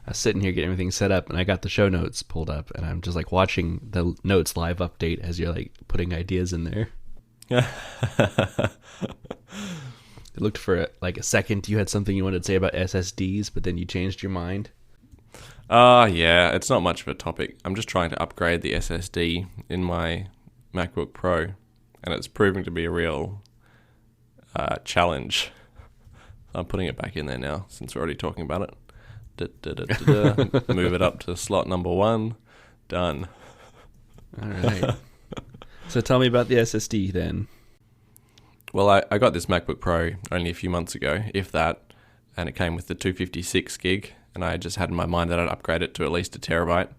I was sitting here getting everything set up, and I got the show notes pulled up, and I'm just like watching the notes live update as you're like putting ideas in there. It looked for like a second you had something you wanted to say about SSDs, but then you changed your mind. Yeah, it's not much of a topic. I'm just trying to upgrade the SSD in my MacBook Pro, and it's proving to be a real challenge. I'm putting it back in there now since we're already talking about it. Move it up to slot number 1. Done. All right. So tell me about the SSD then. Well, I got this MacBook Pro only a few months ago, if that, and it came with the 256 gig, and I just had in my mind that I'd upgrade it to at least a terabyte.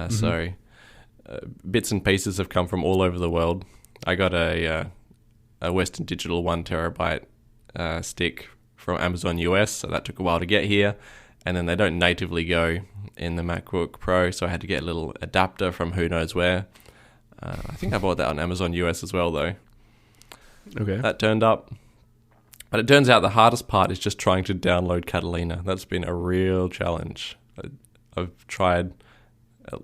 So bits and pieces have come from all over the world. I got a Western Digital 1 terabyte stick from Amazon US, so that took a while to get here. And then they don't natively go in the MacBook Pro, so I had to get a little adapter from who knows where. I think I bought that on Amazon US as well, though. Okay. That turned up. But it turns out the hardest part is just trying to download Catalina. That's been a real challenge. I've tried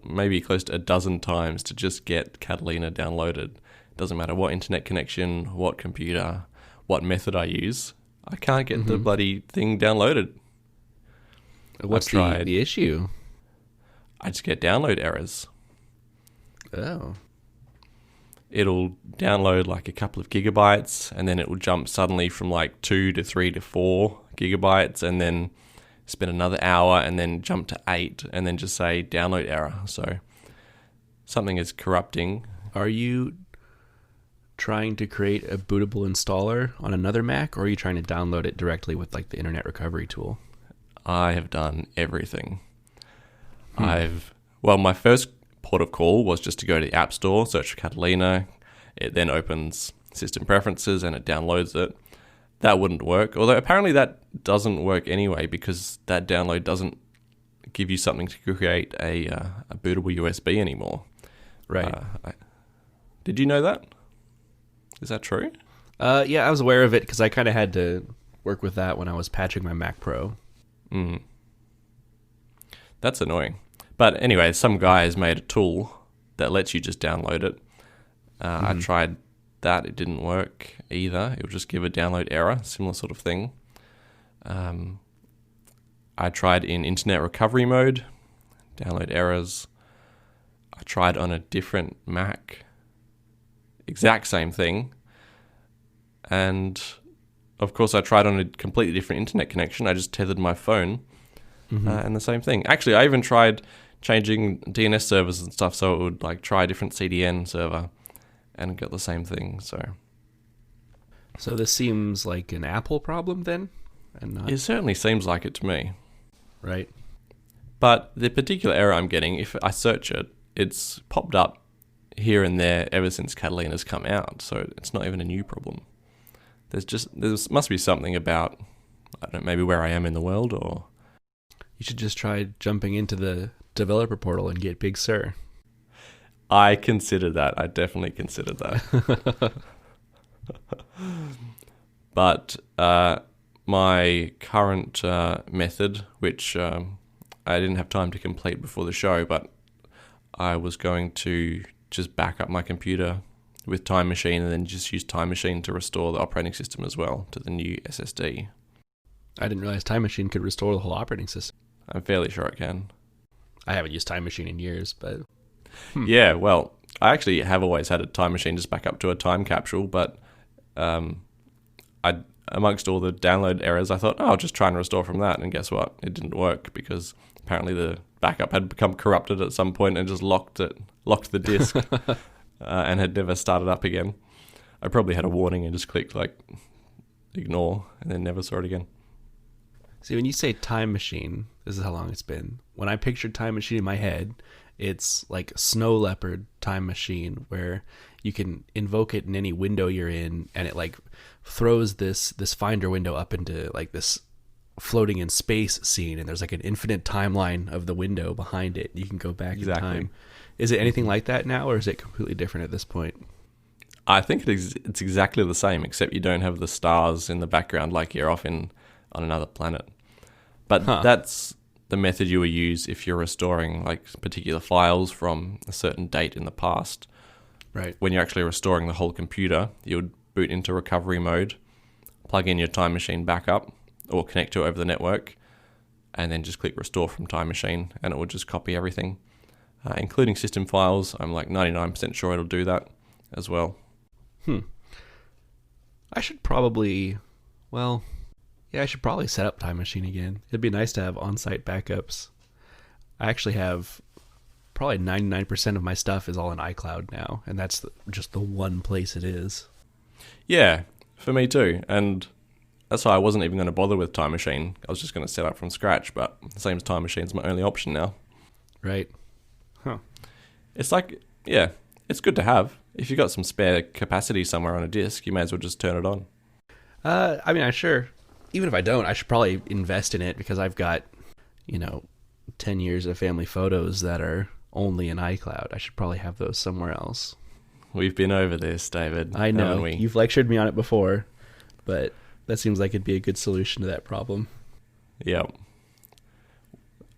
maybe close to a dozen times to just get Catalina downloaded. Doesn't matter what internet connection, what computer, what method I use. I can't get the bloody thing downloaded. What's the issue? I just get download errors. Oh. It'll download like a couple of gigabytes, and then it will jump suddenly from like 2 to 3 to 4 gigabytes, and then spend another hour, and then jump to 8, and then just say download error. So something is corrupting. Are you trying to create a bootable installer on another Mac, or are you trying to download it directly with like the Internet Recovery tool? I have done everything. My first port of call was just to go to the App Store, search for Catalina. It then opens System Preferences and it downloads it. That wouldn't work, although apparently that doesn't work anyway because that download doesn't give you something to create a bootable USB anymore. Right. Did you know that? Is that true? Yeah, I was aware of it because I kind of had to work with that when I was patching my Mac Pro. That's annoying. But anyway, some guy has made a tool that lets you just download it. I tried that. It didn't work either. It would just give a download error, similar sort of thing. I tried in Internet Recovery mode, download errors. I tried on a different Mac, exact same thing. And of course, I tried on a completely different internet connection. I just tethered my phone and the same thing. Actually, I even tried changing DNS servers and stuff so it would like try a different CDN server and got the same thing. So this seems like an Apple problem then? And not... It certainly seems like it to me. Right. But the particular error I'm getting, if I search it, it's popped up here and there ever since Catalina's come out. So it's not even a new problem. There must be something about, I don't know, maybe where I am in the world, or... You should just try jumping into the developer portal and get Big Sur. I considered that. I definitely considered that. But my current method, which I didn't have time to complete before the show, but I was going to just back up my computer with Time Machine and then just use Time Machine to restore the operating system as well to the new SSD. I didn't realize Time Machine could restore the whole operating system. I'm fairly sure it can. I haven't used Time Machine in years, but... Yeah, well, I actually have always had a Time Machine just back up to a time capsule, but amongst all the download errors, I thought, I'll just try and restore from that, and guess what? It didn't work because apparently the backup had become corrupted at some point and just locked the disk and had never started up again. I probably had a warning and just clicked like ignore and then never saw it again. See, when you say Time Machine, this is how long it's been. When I pictured Time Machine in my head, it's like Snow Leopard Time Machine, where you can invoke it in any window you're in, and it like throws this Finder window up into like this floating in space scene, and there's like an infinite timeline of the window behind it. You can go back in time. Is it anything like that now, or is it completely different at this point? I think it's exactly the same, except you don't have the stars in the background like you're off on another planet. But that's the method you will use if you're restoring like particular files from a certain date in the past. Right. When you're actually restoring the whole computer, you would boot into recovery mode, plug in your Time Machine backup, or connect to it over the network, and then just click restore from Time Machine, and it will just copy everything, including system files. I'm like 99% sure it'll do that as well. I should probably, I should probably set up Time Machine again. It'd be nice to have on-site backups. I actually have probably 99% of my stuff is all in iCloud now, and that's just the one place it is. Yeah, for me too. And that's why I wasn't even going to bother with Time Machine. I was just going to set up from scratch, but the same as Time Machine's my only option now. Right. Huh. It's like, yeah, it's good to have. If you've got some spare capacity somewhere on a disk, you may as well just turn it on. Even if I don't, I should probably invest in it because I've got, 10 years of family photos that are only in iCloud. I should probably have those somewhere else. We've been over this, David. I know. Haven't we? You've lectured me on it before, but that seems like it'd be a good solution to that problem. Yep.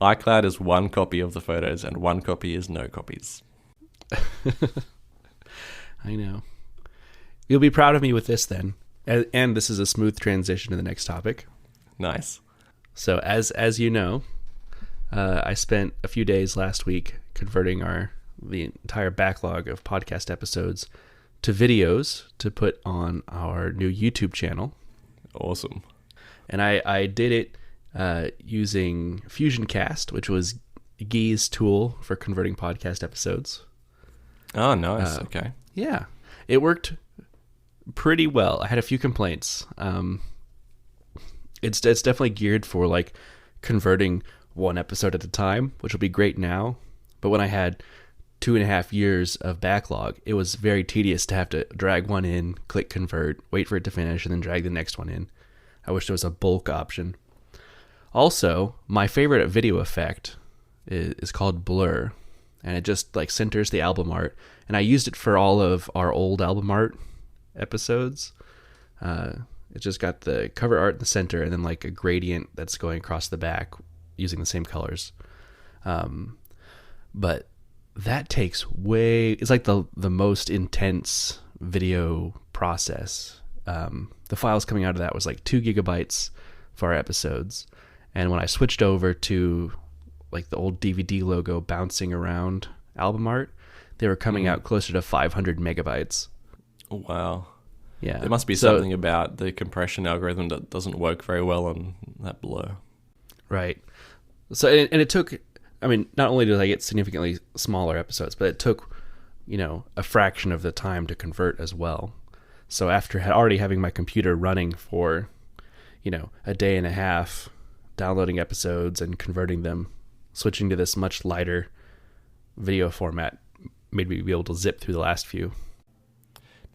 iCloud is one copy of the photos and one copy is no copies. I know. You'll be proud of me with this then. And this is a smooth transition to the next topic. Nice. So as you know, I spent a few days last week converting the entire backlog of podcast episodes to videos to put on our new YouTube channel. Awesome. And I did it using FusionCast, which was Guy's tool for converting podcast episodes. Oh, nice. Okay. Yeah. It worked pretty well. I had a few complaints. It's definitely geared for like converting one episode at a time, which will be great now. But when I had 2.5 years of backlog, it was very tedious to have to drag one in, click convert, wait for it to finish, and then drag the next one in. I wish there was a bulk option. Also, my favorite video effect is called blur, and it just like centers the album art. And I used it for all of our old album art episodes. It just got the cover art in the center and then like a gradient that's going across the back using the same colors. But that takes it's like the most intense video process. The files coming out of that was like 2 gigabytes for our episodes. And when I switched over to like the old DVD logo bouncing around album art, they were coming out closer to 500 megabytes. Wow. Yeah. There must be something about the compression algorithm that doesn't work very well on that blur. Right. So, and it took, not only did I get significantly smaller episodes, but it took, a fraction of the time to convert as well. So after already having my computer running for, a day and a half, downloading episodes and converting them, switching to this much lighter video format made me be able to zip through the last few.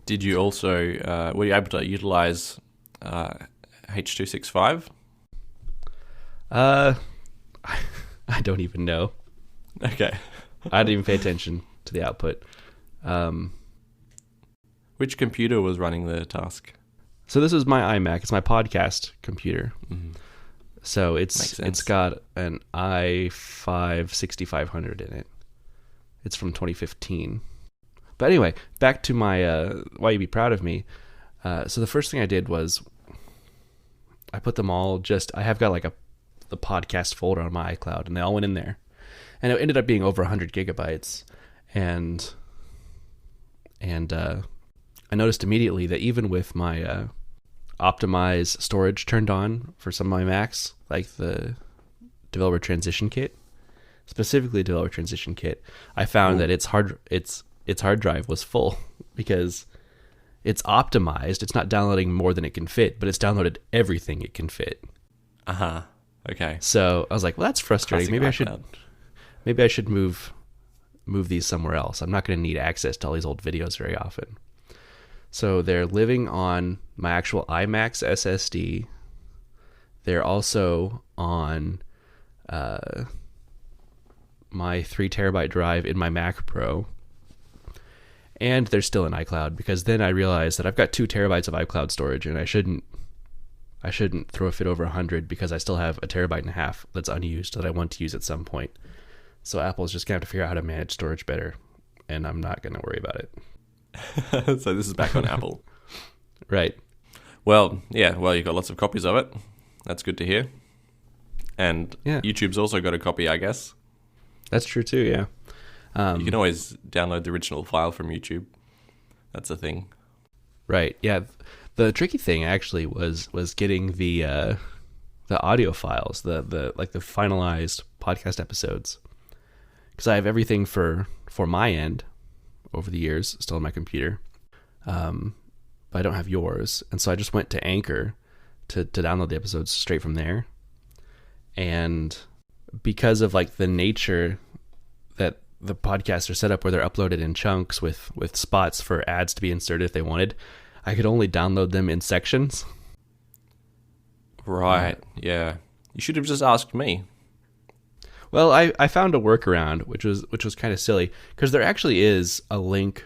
Did you also, were you able to utilize H.265? I don't even know. Okay. I didn't even pay attention to the output. Which computer was running the task? So this is my iMac. It's my podcast computer. Mm-hmm. So it's got an i5-6500 in it. It's from 2015. But anyway, back to my why you'd be proud of me. So the first thing I did was I put them all I have got like the podcast folder on my iCloud, and they all went in there. And it ended up being over 100 gigabytes. And I noticed immediately that even with my optimize storage turned on for some of my Macs, like the developer transition kit, specifically developer transition kit, I found that its hard drive was full because it's optimized. It's not downloading more than it can fit, but it's downloaded everything it can fit. Okay. So I was like, well, that's frustrating. Maybe I should move these somewhere else. I'm not going to need access to all these old videos very often. So they're living on my actual iMac's SSD. They're also on my 3 terabyte drive in my Mac Pro. And they're still in iCloud, because then I realized that I've got 2 terabytes of iCloud storage, and I shouldn't I shouldn't throw a fit over 100 because I still have 1.5 TB that's unused that I want to use at some point. So Apple's just going to have to figure out how to manage storage better, and I'm not going to worry about it. So this is back on Apple. Right. Well, yeah, well, you got lots of copies of it. That's good to hear. And Yeah. YouTube's also got a copy, I guess. That's true too, yeah. You can always download the original file from YouTube. That's a thing. Right, yeah. The tricky thing actually was getting the audio files, the finalized podcast episodes, because I have everything for my end over the years still on my computer, but I don't have yours, and so I just went to Anchor to download the episodes straight from there. And because of like the nature that the podcasts are set up where they're uploaded in chunks with spots for ads to be inserted if they wanted, I could only download them in sections. Right, yeah. You should have just asked me. Well, I found a workaround, which was kind of silly, because there actually is a link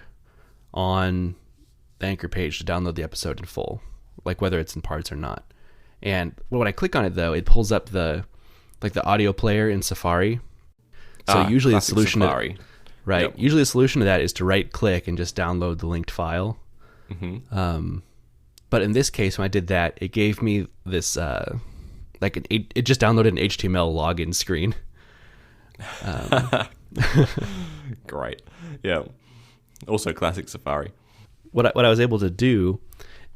on the Anchor page to download the episode in full, like whether it's in parts or not. And when I click on it, though, it pulls up the audio player in Safari. So usually the solution Safari. Right. Yep. Usually the solution to that is to right click and just download the linked file. Mm-hmm. But in this case, when I did that, it gave me this it just downloaded an HTML login screen. Great. Yeah. Also classic Safari. What I was able to do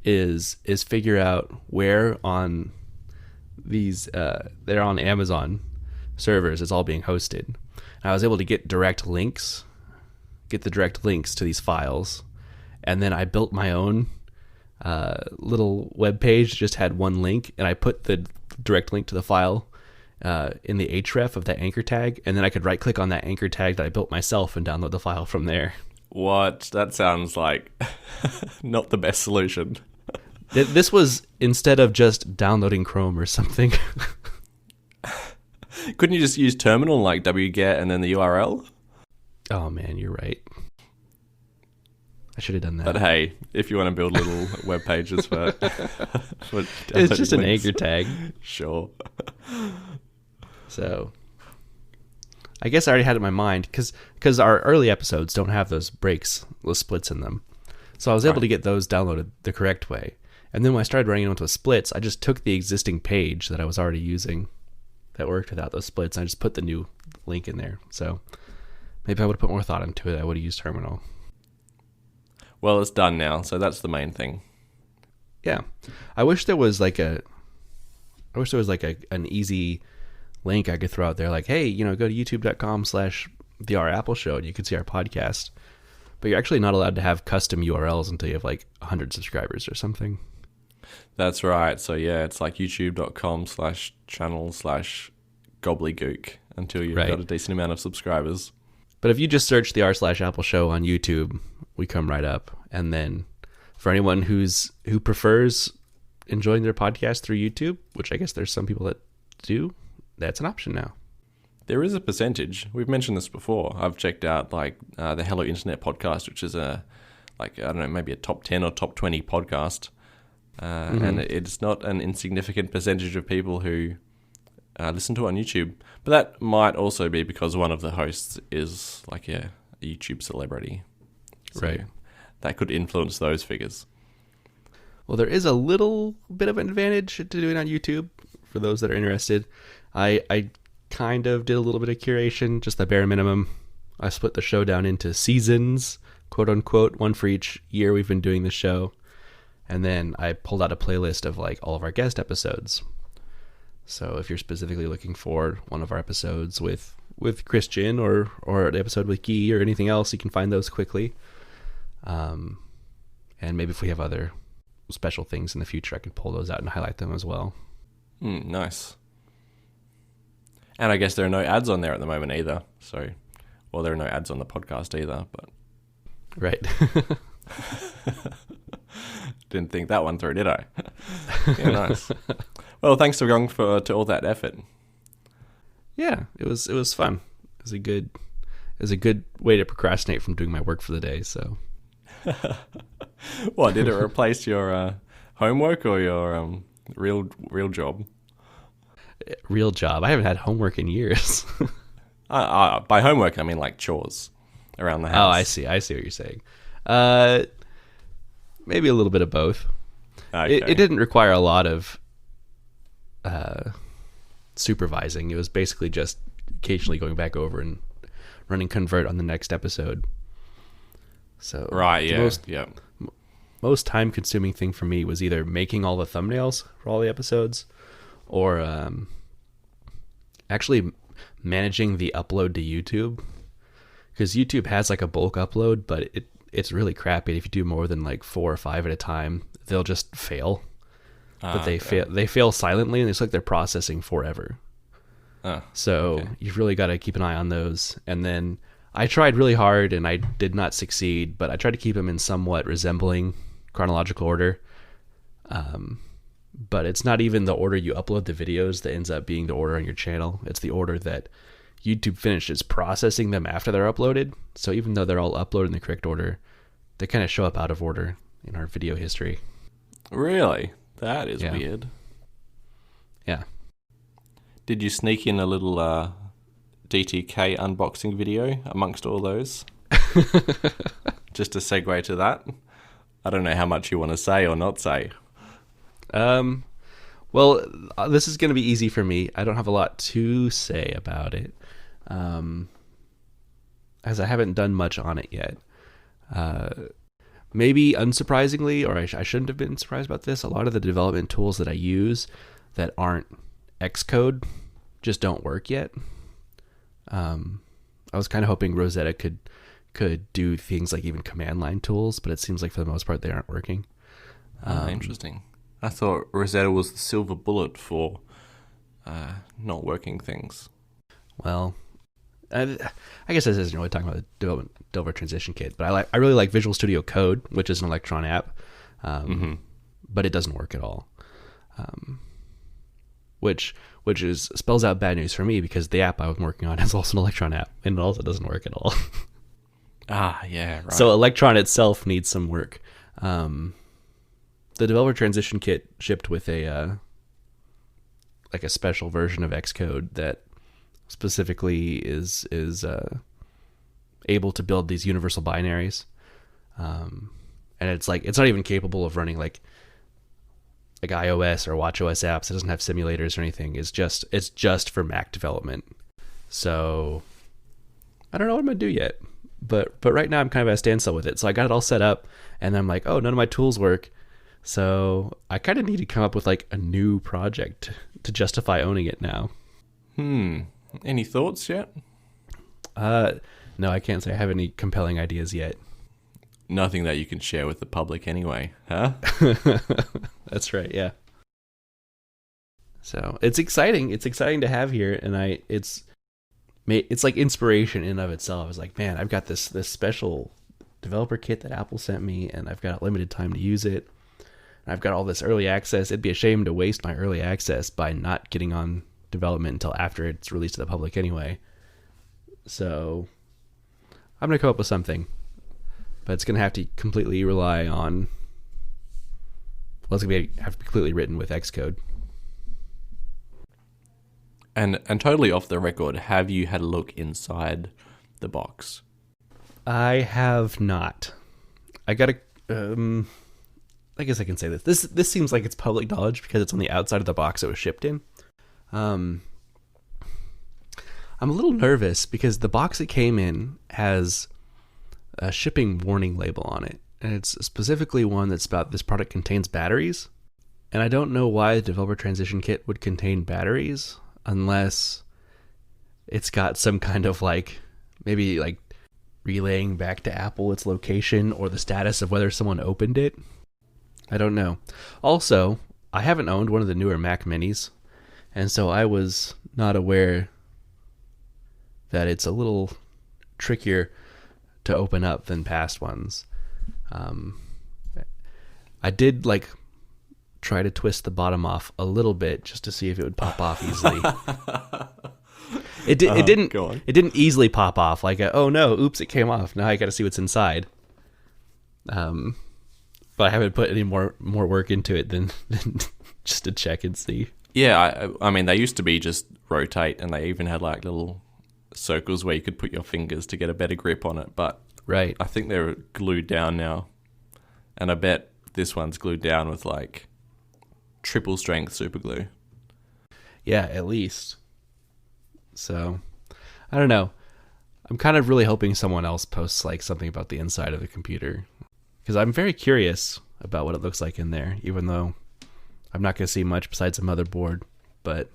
is figure out where on these they're on Amazon servers it's all being hosted. And I was able to get the direct links to these files, and then I built my own little web page. Just had one link, and I put the direct link to the file in the href of that anchor tag, and then I could right click on that anchor tag that I built myself and download the file from there. What? That sounds like not the best solution. This was instead of just downloading Chrome or something. Couldn't you just use terminal like wget and then the URL? Oh man, you're right. I should have done that. But hey, if you want to build little web pages for It's just an links, anchor tag. Sure. So I guess I already had it in my mind because our early episodes don't have those breaks, those splits in them. So I was able to get those downloaded the correct way. And then when I started running into splits, I just took the existing page that I was already using that worked without those splits, and I just put the new link in there. So maybe I would have put more thought into it. I would have used Terminal. Well, it's done now, so that's the main thing. Yeah. I wish there was an easy link I could throw out there, like, hey, go to youtube.com/theapple show and you can see our podcast. But you're actually not allowed to have custom URLs until you have like 100 subscribers or something. That's right. So yeah, it's like youtube.com/channel/gobbledygook until you've got a decent amount of subscribers. But if you just search the r/Apple show on YouTube, we come right up. And then for anyone who prefers enjoying their podcast through YouTube, which I guess there's some people that do, that's an option now. There is a percentage. We've mentioned this before. I've checked out the Hello Internet podcast, which is maybe a top 10 or top 20 podcast. And it's not an insignificant percentage of people who listen to it on YouTube. But that might also be because one of the hosts is like a YouTube celebrity. So right. That could influence those figures. Well, there is a little bit of an advantage to doing it on YouTube for those that are interested. I kind of did a little bit of curation, just the bare minimum. I split the show down into seasons, quote unquote, one for each year we've been doing the show. And then I pulled out a playlist of like all of our guest episodes. So if you're specifically looking for one of our episodes with Christian or an episode with Guy or anything else, you can find those quickly. And maybe if we have other special things in the future, I could pull those out and highlight them as well. Nice. And I guess there are no ads on there at the moment either. So, well, there are no ads on the podcast either, but... Right. Didn't think that one through, did I? Yeah, nice. Well, thanks for going to all that effort. Yeah, it was fun. It was a good way to procrastinate from doing my work for the day. So, what did it replace your homework or your Real job. Real job. I haven't had homework in years. By homework, I mean like chores around the house. Oh, I see what you're saying. Maybe a little bit of both. Okay. It didn't require a lot of supervising. It was basically just occasionally going back over and running convert on the next episode. So right, yeah, most time-consuming thing for me was either making all the thumbnails for all the episodes, or actually managing the upload to YouTube. Because YouTube has like a bulk upload, but it's really crappy. If you do more than like 4 or 5 at a time, they'll just fail. But they fail silently, and it's like they're processing forever. So you've really got to keep an eye on those. And then I tried really hard, and I did not succeed, but I tried to keep them in somewhat resembling chronological order. But it's not even the order you upload the videos that ends up being the order on your channel. It's the order that YouTube finishes processing them after they're uploaded. So even though they're all uploaded in the correct order, they kind of show up out of order in our video history. Really? That is weird. Yeah. Did you sneak in a little DTK unboxing video amongst all those? Just a segue to that. I don't know how much you want to say or not say. Well, this is going to be easy for me. I don't have a lot to say about it, as I haven't done much on it yet. Maybe unsurprisingly, or I shouldn't have been surprised about this, a lot of the development tools that I use that aren't Xcode just don't work yet. I was kind of hoping Rosetta could do things like even command line tools, but it seems like for the most part they aren't working. Interesting. I thought Rosetta was the silver bullet for not working things. Well, I guess this isn't really talking about the Developer Transition Kit, but I really like Visual Studio Code, which is an Electron app, but it doesn't work at all. Which spells out bad news for me, because the app I was working on is also an Electron app, and it also doesn't work at all. Yeah, right. So Electron itself needs some work. The Developer Transition Kit shipped with a special version of Xcode that specifically is able to build these universal binaries, and it's not even capable of running like iOS or watchOS apps. It doesn't have simulators or anything. It's just for Mac development. So I don't know what I'm gonna do yet, but right now I'm kind of at a standstill with it. So I got it all set up, and I'm like, oh, none of my tools work. So I kind of need to come up with like a new project to justify owning it now. Any thoughts yet? No, I can't say I have any compelling ideas yet. Nothing that you can share with the public anyway, huh? That's right, yeah. So it's exciting. It's exciting to have here, and it's like inspiration in and of itself. It's like, man, I've got this special developer kit that Apple sent me, and I've got limited time to use it. And I've got all this early access. It'd be a shame to waste my early access by not getting on development until after it's released to the public anyway. So I'm going to come up with something, but it's going to have to completely rely on, well, it's going to have to be completely written with Xcode. And totally off the record, have you had a look inside the box? I have not. I got to, I guess I can say this. This seems like it's public knowledge because it's on the outside of the box it was shipped in. I'm a little nervous because the box it came in has a shipping warning label on it, and it's specifically one that's about this product contains batteries. And I don't know why the Developer Transition Kit would contain batteries unless it's got some kind of maybe relaying back to Apple its location or the status of whether someone opened it. I don't know. Also, I haven't owned one of the newer Mac Minis, and so I was not aware that it's a little trickier to open up than past ones. I did try to twist the bottom off a little bit just to see if it would pop off easily. It didn't easily pop off. Oh no, oops, it came off. Now I got to see what's inside. but I haven't put any more work into it than just to check and see. Yeah, I mean, they used to be just rotate, and they even had like little circles where you could put your fingers to get a better grip on it. But Right. I think they're glued down now, and I bet this one's glued down with like triple strength super glue. Yeah, at least. So, I don't know. I'm kind of really hoping someone else posts like something about the inside of the computer, because I'm very curious about what it looks like in there, even though I'm not going to see much besides a motherboard. But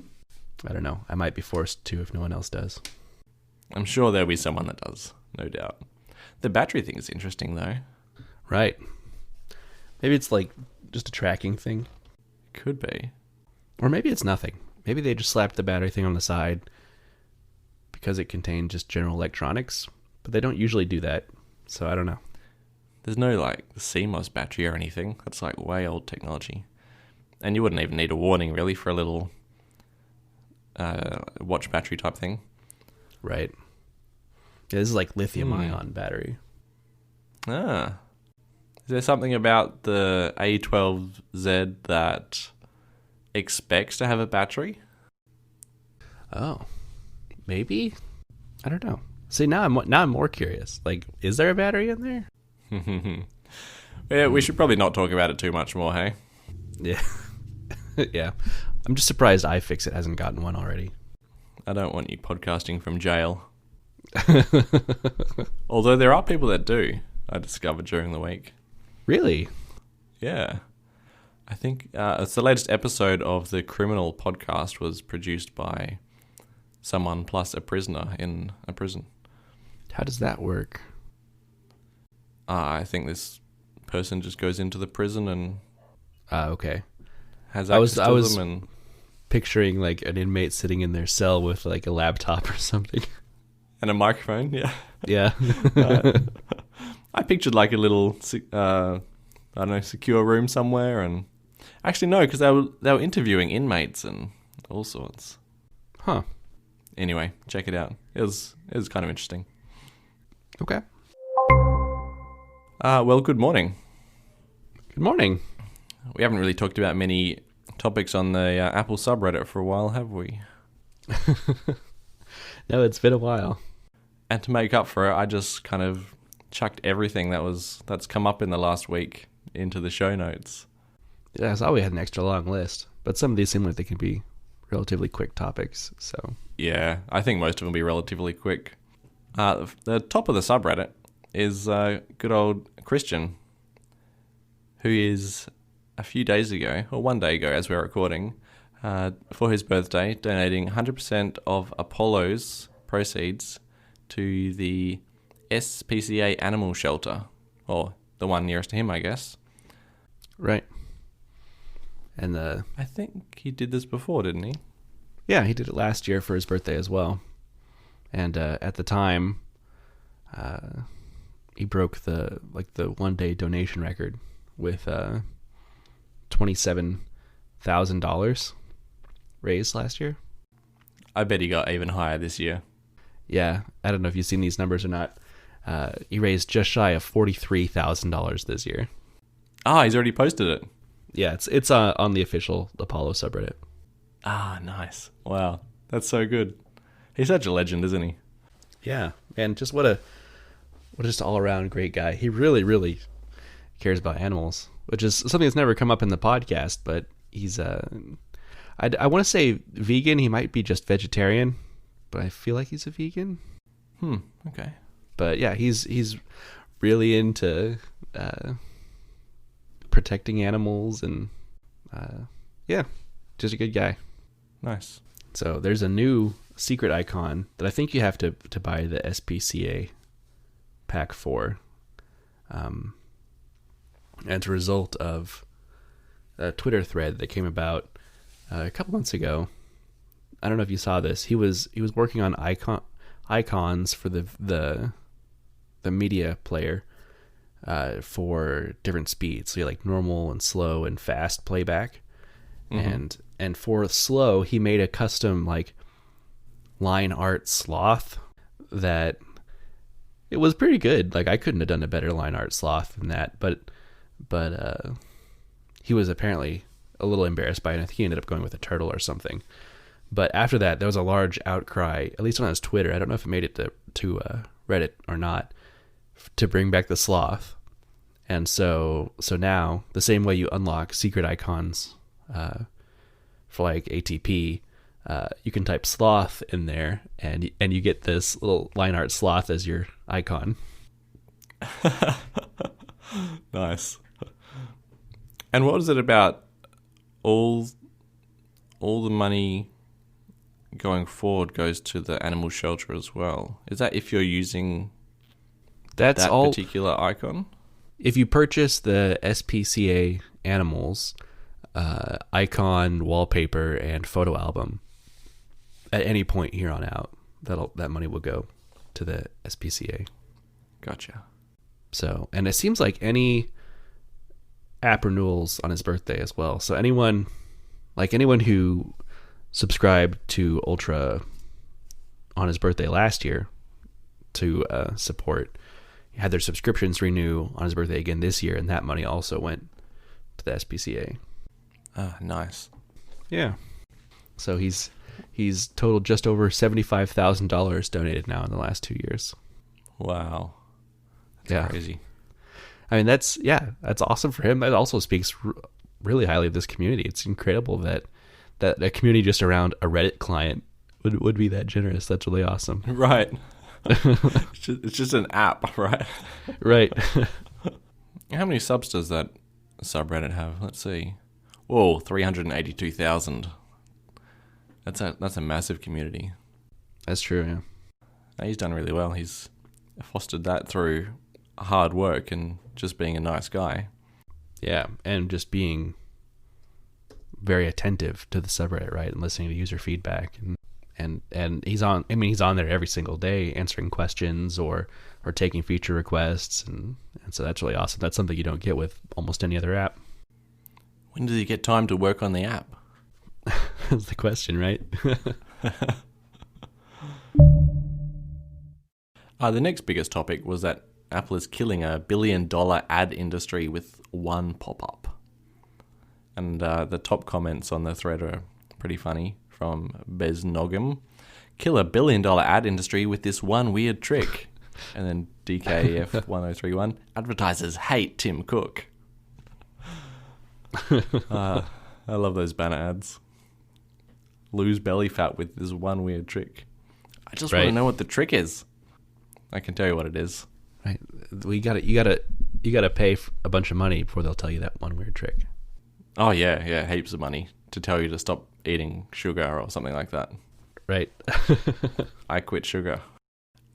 I don't know. I might be forced to if no one else does. I'm sure there'll be someone that does, no doubt. The battery thing is interesting though. Right. Maybe it's like just a tracking thing. Could be. Or maybe it's nothing. Maybe they just slapped the battery thing on the side because it contained just general electronics, but they don't usually do that. So I don't know. There's no like CMOS battery or anything. That's like way old technology. And you wouldn't even need a warning really for a little watch battery type thing. Right. Yeah, this is like lithium ion battery. Ah. Is there something about the A12Z that expects to have a battery? Oh, maybe? I don't know. See, now I'm more curious. Like, is there a battery in there? Yeah, we should probably not talk about it too much more, hey? Yeah. Yeah. I'm just surprised iFixit hasn't gotten one already. I don't want you podcasting from jail. Although there are people that do, I discovered during the week. Really? Yeah. I think it's the latest episode of the Criminal podcast was produced by someone plus a prisoner in a prison. How does that work? I think this person just goes into the prison and Okay. has access to them. And picturing like an inmate sitting in their cell with like a laptop or something. and a microphone, yeah. Yeah. I pictured like a little, I don't know, secure room somewhere. And actually, no, because they were interviewing inmates and all sorts. Huh. Anyway, check it out. It was kind of interesting. Okay. Well, good morning. Good morning. We haven't really talked about many topics on the Apple subreddit for a while, have we? No, it's been a while. And to make up for it, I just kind of chucked everything that's come up in the last week into the show notes. Yeah, I saw we had an extra long list, but some of these seem like they can be relatively quick topics. So Yeah, I think most of them will be relatively quick. The top of the subreddit is good old Christian, who is a few days ago, or one day ago as we're recording, for his birthday, donating 100% of Apollo's proceeds to the SPCA Animal Shelter, or the one nearest to him, I guess. right. And I think he did this before, didn't he? yeah, he did it last year for his birthday as well. And at the time, he broke the 1-day donation record with $27,000 raised last year. I bet he got even higher this year. Yeah, I don't know if you've seen these numbers or not. He raised just shy of $43,000 this year. Ah, he's already posted it. Yeah, it's on the official Apollo subreddit. Ah, nice. Wow, that's so good. He's such a legend, isn't he? Yeah, and just what a just all around great guy. He really, really cares about animals, which is something that's never come up in the podcast. But he's I want to say vegan. He might be just vegetarian, but I feel like he's a vegan. Okay. But yeah, he's really into protecting animals and yeah, just a good guy. Nice. So there's a new secret icon that I think you have to buy the SPCA pack for. As a result of a Twitter thread that came about a couple months ago. I don't know if you saw this. He was working on icons for the media player for different speeds. So you like normal and slow and fast playback. Mm-hmm. And for slow, he made a custom like line art sloth that it was pretty good. Like I couldn't have done a better line art sloth than that, but but he was apparently a little embarrassed by it. I think he ended up going with a turtle or something. But after that, there was a large outcry, at least on his Twitter. I don't know if it made it to Reddit or not, to bring back the sloth. And so now, the same way you unlock secret icons for like ATP, you can type sloth in there, and you get this little line art sloth as your icon. Nice. And what is it about all the money going forward goes to the animal shelter as well? Is that if you're using that particular icon? If you purchase the SPCA animals icon, wallpaper, and photo album at any point here on out, that money will go to the SPCA. Gotcha. So, and it seems like any app renewals on his birthday as well. So anyone who subscribed to Ultra on his birthday last year to support had their subscriptions renew on his birthday again this year, and that money also went to the SPCA. Ah, nice. Yeah. So he's totaled just over $75,000 donated now in the last 2 years. Wow. That's crazy. I mean, that's awesome for him. That also speaks really highly of this community. It's incredible that a community just around a Reddit client would be that generous. That's really awesome. Right. It's just an app, right? Right. How many subs does that subreddit have? Let's see. Whoa, 382,000. That's a massive community. That's true, yeah. No, he's done really well. He's fostered that through hard work and just being a nice guy. Yeah, and just being very attentive to the subreddit, right? And listening to user feedback. And he's on there every single day answering questions or taking feature requests, and so that's really awesome. That's something you don't get with almost any other app. When does he get time to work on the app? That's the question, right? The next biggest topic was that Apple is killing $1 billion ad industry with one pop-up. And the top comments on the thread are pretty funny. From Bez Noggum. Kill $1 billion ad industry with this one weird trick. And then DKF1031. Advertisers hate Tim Cook. I love those banner ads. Lose belly fat with this one weird trick. I just want to know what the trick is. I can tell you what it is. Right. You gotta pay a bunch of money before they'll tell you that one weird trick. Oh yeah, heaps of money to tell you to stop eating sugar or something like that. Right. I quit sugar.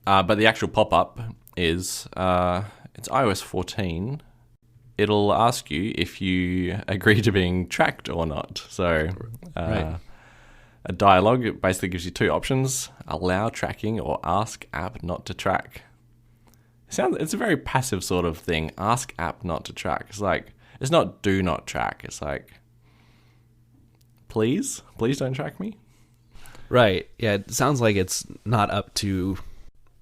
But the actual pop-up is, it's iOS 14. It'll ask you if you agree to being tracked or not. So a dialogue basically gives you two options: allow tracking or ask app not to track. It's a very passive sort of thing. Ask app not to track. It's like, it's not do not track. It's like, please don't track me. Right. Yeah, it sounds like it's not up to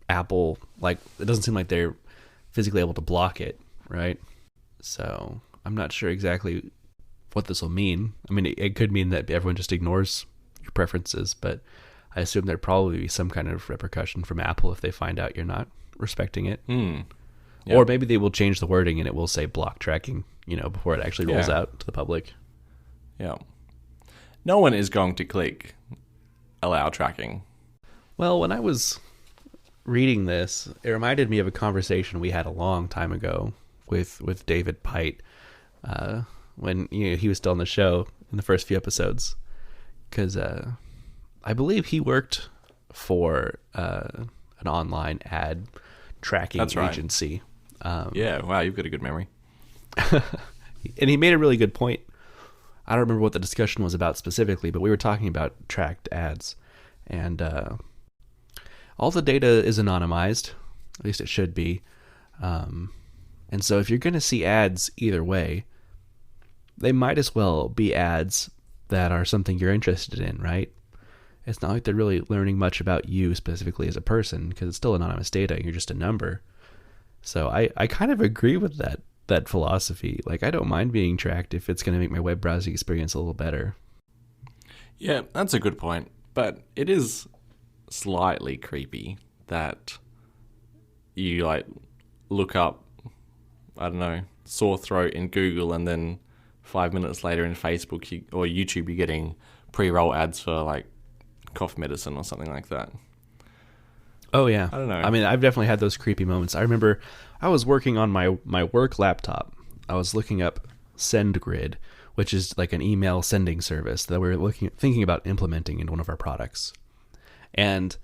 Apple. Like, it doesn't seem like they're physically able to block it, right? So I'm not sure exactly what this will mean. I mean, it could mean that everyone just ignores your preferences, but I assume there'd probably be some kind of repercussion from Apple if they find out you're not respecting it. Yep. Or maybe they will change the wording and it will say block tracking, before it actually rolls out to the public. Yeah. No one is going to click allow tracking. Well, when I was reading this, it reminded me of a conversation we had a long time ago with David Pite when he was still on the show in the first few episodes, because I believe he worked for an online ad tracking agency. Yeah, wow, you've got a good memory. And he made a really good point. I don't remember what the discussion was about specifically, but we were talking about tracked ads, and all the data is anonymized, at least it should be. And so if you're going to see ads either way, they might as well be ads that are something you're interested in, right? It's not like they're really learning much about you specifically as a person, because it's still anonymous data. You're just a number. So I kind of agree with that that philosophy. Like, I don't mind being tracked if it's going to make my web browsing experience a little better. Yeah, that's a good point. But it is slightly creepy that you like look up, I don't know, sore throat in Google, and then 5 minutes later in Facebook or YouTube you're getting pre-roll ads for like cough medicine or something like that. Oh yeah. I don't know. I mean, I've definitely had those creepy moments. I remember I was working on my work laptop. I was looking up SendGrid, which is like an email sending service that we were thinking about implementing in one of our products. And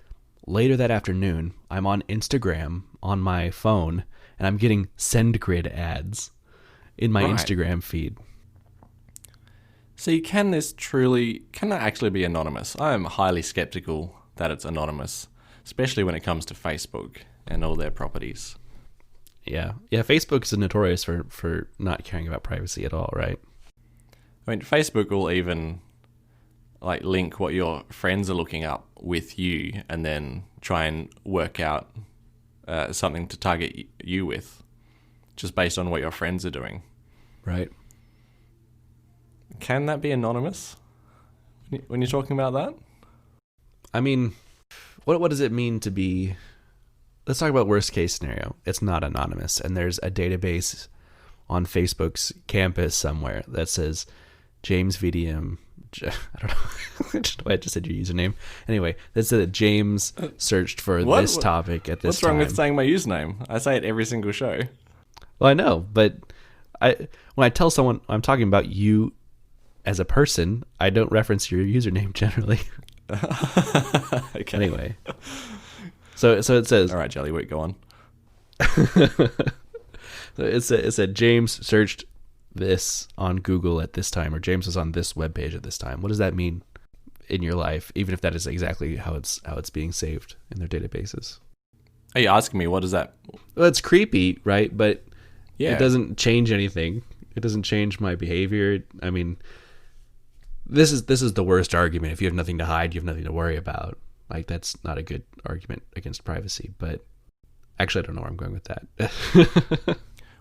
later that afternoon, I'm on Instagram on my phone, and I'm getting SendGrid ads in my Instagram feed. See, can that actually be anonymous? I am highly skeptical that it's anonymous, especially when it comes to Facebook and all their properties. Yeah. Facebook is notorious for not caring about privacy at all, right? I mean, Facebook will even like link what your friends are looking up with you, and then try and work out something to target you with, just based on what your friends are doing. Right. Can that be anonymous when you're talking about that? I mean, what does it mean to be... Let's talk about worst case scenario. It's not anonymous, and there's a database on Facebook's campus somewhere that says jamesvdm... I don't know. I just said your username. When James searched for this topic at this time. What's wrong with saying my username? I say it every single show. Well, I know, but when I tell someone I'm talking about you as a person, I don't reference your username generally. Okay. Anyway. So it says... All right, Jellywick, go on. So it said James searched this on Google at this time, or James was on this webpage at this time. What does that mean in your life, even if that is exactly how it's being saved in their databases? Are you asking me what does that... Well, it's creepy, right? But yeah, it doesn't change anything. It doesn't change my behavior. I mean, this is the worst argument. If you have nothing to hide, you have nothing to worry about. Like, that's not a good argument against privacy. But actually, I don't know where I'm going with that.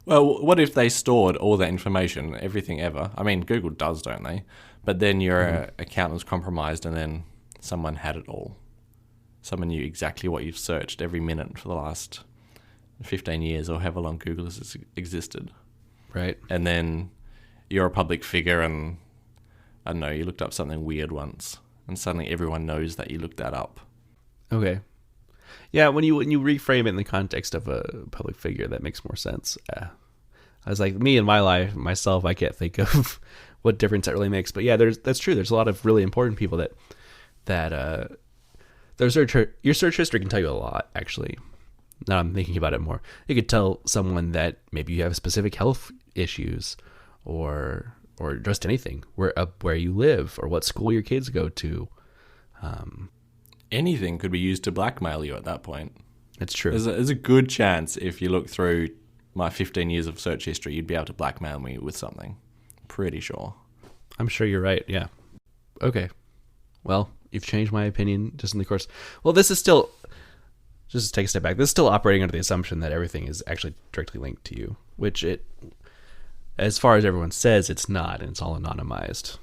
Well, what if they stored all that information, everything ever? I mean, Google does, don't they? But then your account was compromised, and then someone had it all. Someone knew exactly what you've searched every minute for the last 15 years or however long Google has existed. Right. And then you're a public figure, and I don't know, you looked up something weird once, and suddenly everyone knows that you looked that up. Okay. Yeah, when you reframe it in the context of a public figure, that makes more sense. I was like, me in my life, myself, I can't think of what difference that really makes. But yeah, that's true. There's a lot of really important people that your search history can tell you a lot, actually. Now I'm thinking about it more. It could tell someone that maybe you have specific health issues, or just anything, where you live, or what school your kids go to. Anything could be used to blackmail you at that point. It's true. There's a good chance if you look through my 15 years of search history, you'd be able to blackmail me with something. Pretty sure. I'm sure you're right, yeah. Okay. Well, you've changed my opinion just in the course. Well, this is still... Just to take a step back, this is still operating under the assumption that everything is actually directly linked to you, which as far as everyone says, it's not, and it's all anonymized.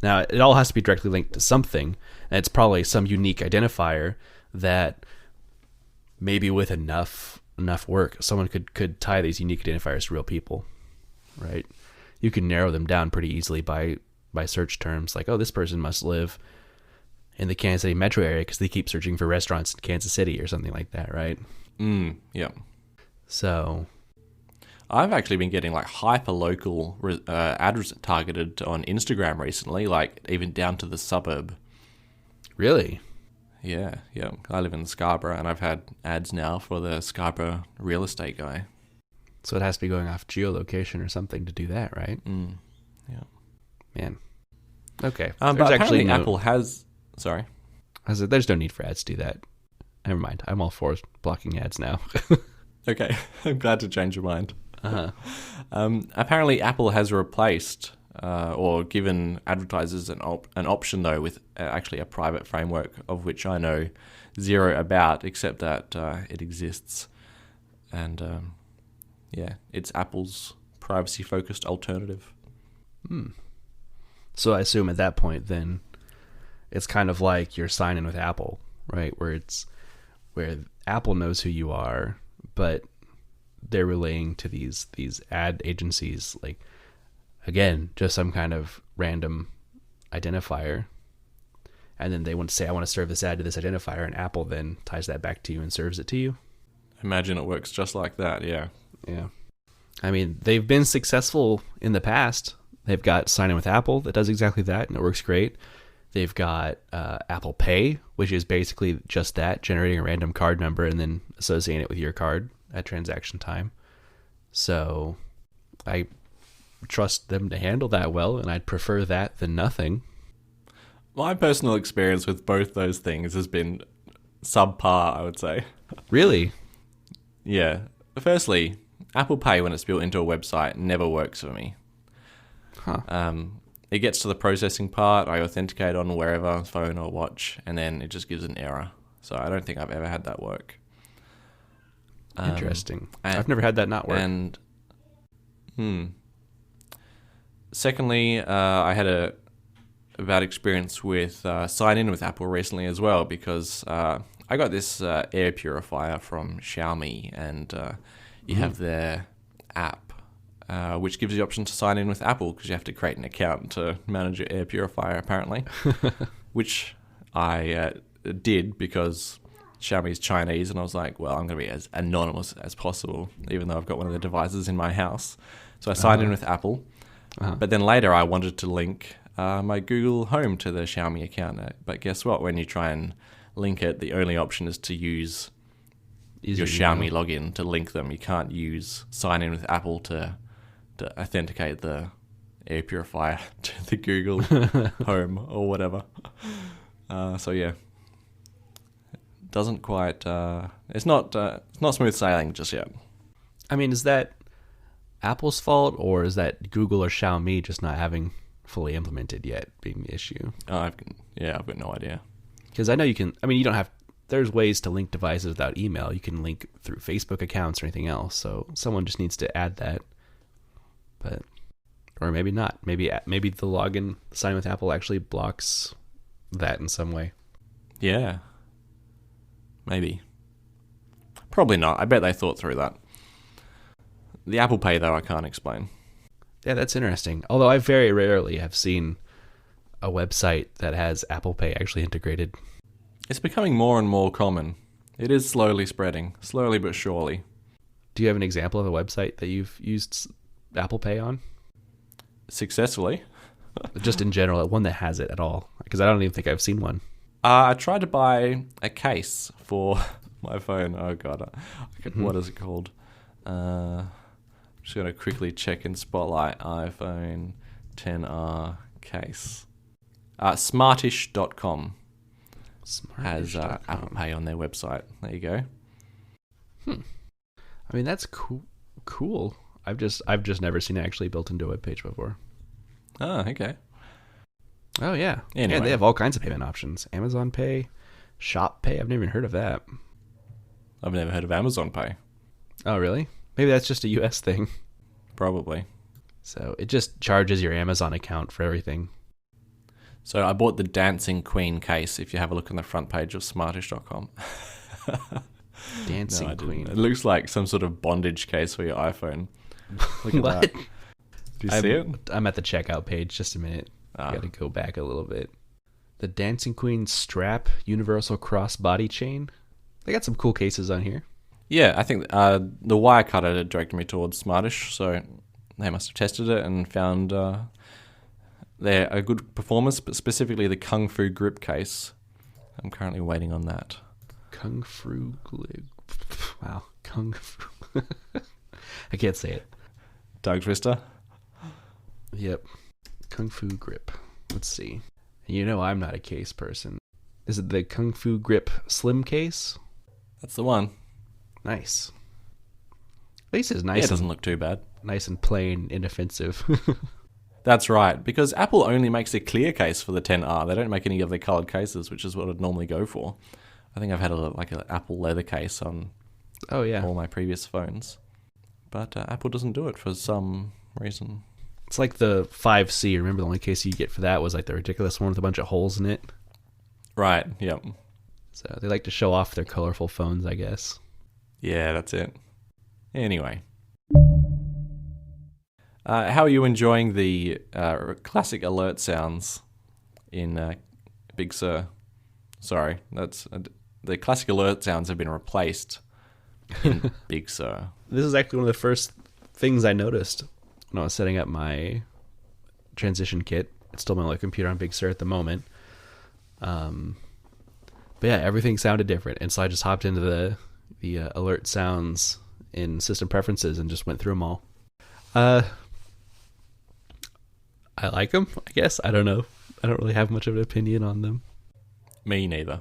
Now, it all has to be directly linked to something, and it's probably some unique identifier that maybe with enough work, someone could tie these unique identifiers to real people, right? You can narrow them down pretty easily by search terms, like, oh, this person must live in the Kansas City metro area because they keep searching for restaurants in Kansas City or something like that, right? Yeah. So... I've actually been getting like hyper-local ads targeted on Instagram recently, like even down to the suburb. Really? Yeah. I live in Scarborough, and I've had ads now for the Scarborough real estate guy. So it has to be going off geolocation or something to do that, right? Yeah. Man. Okay. But actually Apple has... Sorry. I said, there's no need for ads to do that. Never mind. I'm all for blocking ads now. Okay. I'm glad to change your mind. Uh-huh. Apparently, Apple has replaced or given advertisers an option, though, with actually a private framework, of which I know zero about, except that it exists. And yeah, it's Apple's privacy-focused alternative. So I assume at that point, then it's kind of like you're signing with Apple, right? Where Apple knows who you are, but they're relaying to these ad agencies, like, again, just some kind of random identifier. And then they want to say, I want to serve this ad to this identifier, and Apple then ties that back to you and serves it to you. Imagine it works just like that, yeah. Yeah. I mean, they've been successful in the past. They've got Sign In with Apple that does exactly that, and it works great. They've got Apple Pay, which is basically just that, generating a random card number and then associating it with your card at transaction time. So I trust them to handle that well, and I'd prefer that than nothing. My personal experience with both those things has been subpar, I would say. Really? Yeah. Firstly, Apple Pay, when it's built into a website, never works for me. Huh. It gets to the processing part, I authenticate on wherever, phone or watch, and then it just gives an error. So I don't think I've ever had that work. Interesting. I've never had that not work. And secondly, I had a bad experience with Sign In with Apple recently as well, because I got this air purifier from Xiaomi, and you have their app, which gives you the option to sign in with Apple, because you have to create an account to manage your air purifier, apparently, which I did because Xiaomi's Chinese, and I was like, well, I'm going to be as anonymous as possible, even though I've got one of the devices in my house. So I signed in with Apple, but then later I wanted to link my Google Home to the Xiaomi account. But guess what? When you try and link it, the only option is to use your Xiaomi login to link them. You can't use sign in with Apple to authenticate the air purifier to the Google Home or whatever. So yeah, doesn't quite. It's not smooth sailing just yet. I mean, is that Apple's fault, or is that Google or Xiaomi just not having fully implemented yet being the issue? I've got no idea. Because I know you can. I mean, you don't have. There's ways to link devices without email. You can link through Facebook accounts or anything else. So someone just needs to add that. But, or maybe not. Maybe the login sign with Apple actually blocks that in some way. Yeah. Maybe. Probably not. I bet they thought through that. The Apple Pay, though, I can't explain. Yeah, that's interesting. Although I very rarely have seen a website that has Apple Pay actually integrated. It's becoming more and more common. It is slowly spreading, slowly but surely. Do you have an example of a website that you've used Apple Pay on? Successfully? Just in general, one that has it at all. Because I don't even think I've seen one. I tried to buy a case for my phone. Oh, God. What is it called? I'm just going to quickly check in Spotlight. iPhone XR case. Smartish.com has Apple Pay on their website. There you go. I mean, that's cool. I've just never seen it actually built into a webpage before. Oh, okay. Oh, yeah. Anyway. Yeah, they have all kinds of payment options. Amazon Pay, Shop Pay. I've never even heard of that. I've never heard of Amazon Pay. Oh, really? Maybe that's just a US thing. Probably. So it just charges your Amazon account for everything. So I bought the Dancing Queen case, if you have a look on the front page of smartish.com. Dancing Queen. It looks like some sort of bondage case for your iPhone. Look at What? that. Do you see it? I'm at the checkout page. Just a minute. I got to go back a little bit. The Dancing Queen strap universal crossbody chain. They got some cool cases on here. Yeah, I think the wire cutter directed me towards Smartish, so they must have tested it and found they're a good performance, but specifically the Kung Fu grip case. I'm currently waiting on that. Kung Fu. Wow. Kung Fu. I can't say it. Tongue twister? Yep. Kung Fu grip. Let's see. You know I'm not a case person. Is it the Kung Fu grip slim case? That's the one. Nice. At least it's nice. Yeah, it doesn't look too bad. Nice and plain, inoffensive. That's right, because Apple only makes a clear case for the XR. They don't make any other coloured cases, which is what I'd normally go for. I think I've had an Apple leather case on oh yeah, all my previous phones. but Apple doesn't do it for some reason. It's like the 5C. Remember, the only case you get for that was like the ridiculous one with a bunch of holes in it. Right, yep. So they like to show off their colorful phones, I guess. Yeah, that's it. Anyway. How are you enjoying the classic alert sounds in Big Sur? Sorry, that's the classic alert sounds have been replaced in Big Sur. This is actually one of the first things I noticed when I was setting up my transition kit. It's still my only computer on Big Sur at the moment. But yeah, everything sounded different. And so I just hopped into the alert sounds in system preferences and just went through them all. I like them, I guess. I don't know. I don't really have much of an opinion on them. Me neither.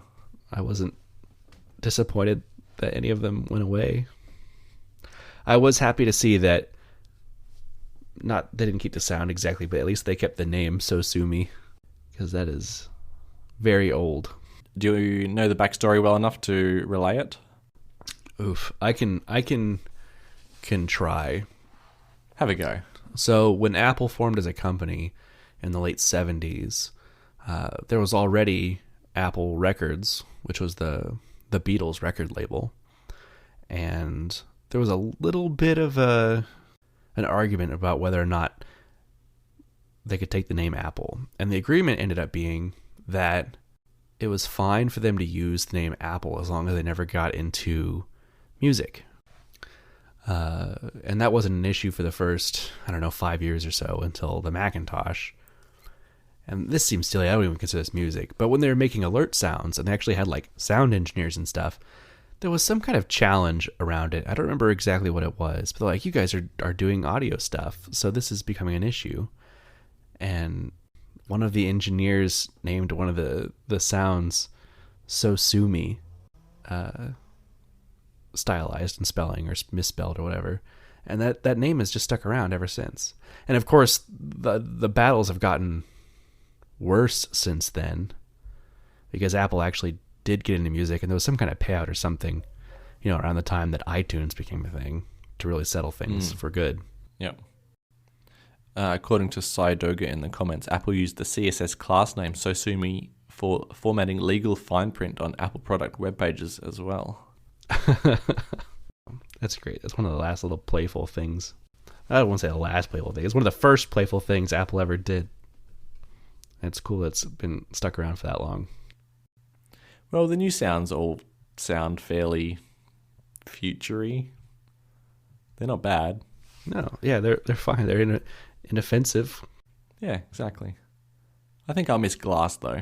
I wasn't disappointed that any of them went away. I was happy to see that they didn't keep the sound exactly, but at least they kept the name So Sue Me, because that is very old. Do you know the backstory well enough to relay it? Oof. I can try. Have a go. So when Apple formed as a company in the late 70s, there was already Apple Records, which was the Beatles record label. And there was a little bit of an argument about whether or not they could take the name Apple. And the agreement ended up being that it was fine for them to use the name Apple as long as they never got into music. And that wasn't an issue for the first, 5 years or so until the Macintosh. And this seems silly. I don't even consider this music. But when they were making alert sounds, and they actually had like sound engineers and stuff, there was some kind of challenge around it. I don't remember exactly what it was, but they're like, you guys are doing audio stuff, so this is becoming an issue. And one of the engineers named one of the sounds So Sue Me, stylized in spelling or misspelled or whatever. And that name has just stuck around ever since. And of course, the battles have gotten worse since then, because Apple actually did get into music, and there was some kind of payout or something, around the time that iTunes became a thing to really settle things for good. Yep. According to Saidoga in the comments, Apple used the CSS class name Sosumi for formatting legal fine print on Apple product web pages as well. That's great. That's one of the last little playful things. I don't want to say the last playful thing. It's one of the first playful things Apple ever did. It's cool it's been stuck around for that long. Well, the new sounds all sound fairly future-y. They're not bad. No, yeah, they're fine. They're inoffensive. Yeah, exactly. I think I'll miss Glass, though.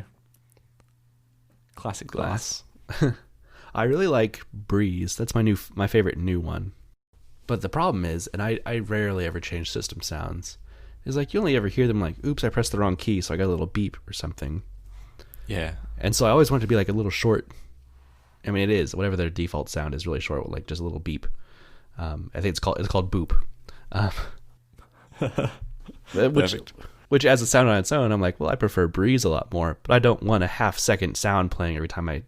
Classic Glass. I really like Breeze. That's my favorite new one. But the problem is, and I rarely ever change system sounds, is like you only ever hear them like, oops, I pressed the wrong key, so I got a little beep or something. Yeah. And so I always want it to be like a little short. I mean, it is. Whatever their default sound is really short, like just a little beep. I think it's called boop. Which as a sound on its own, I'm like, well, I prefer Breeze a lot more, but I don't want a half-second sound playing every time I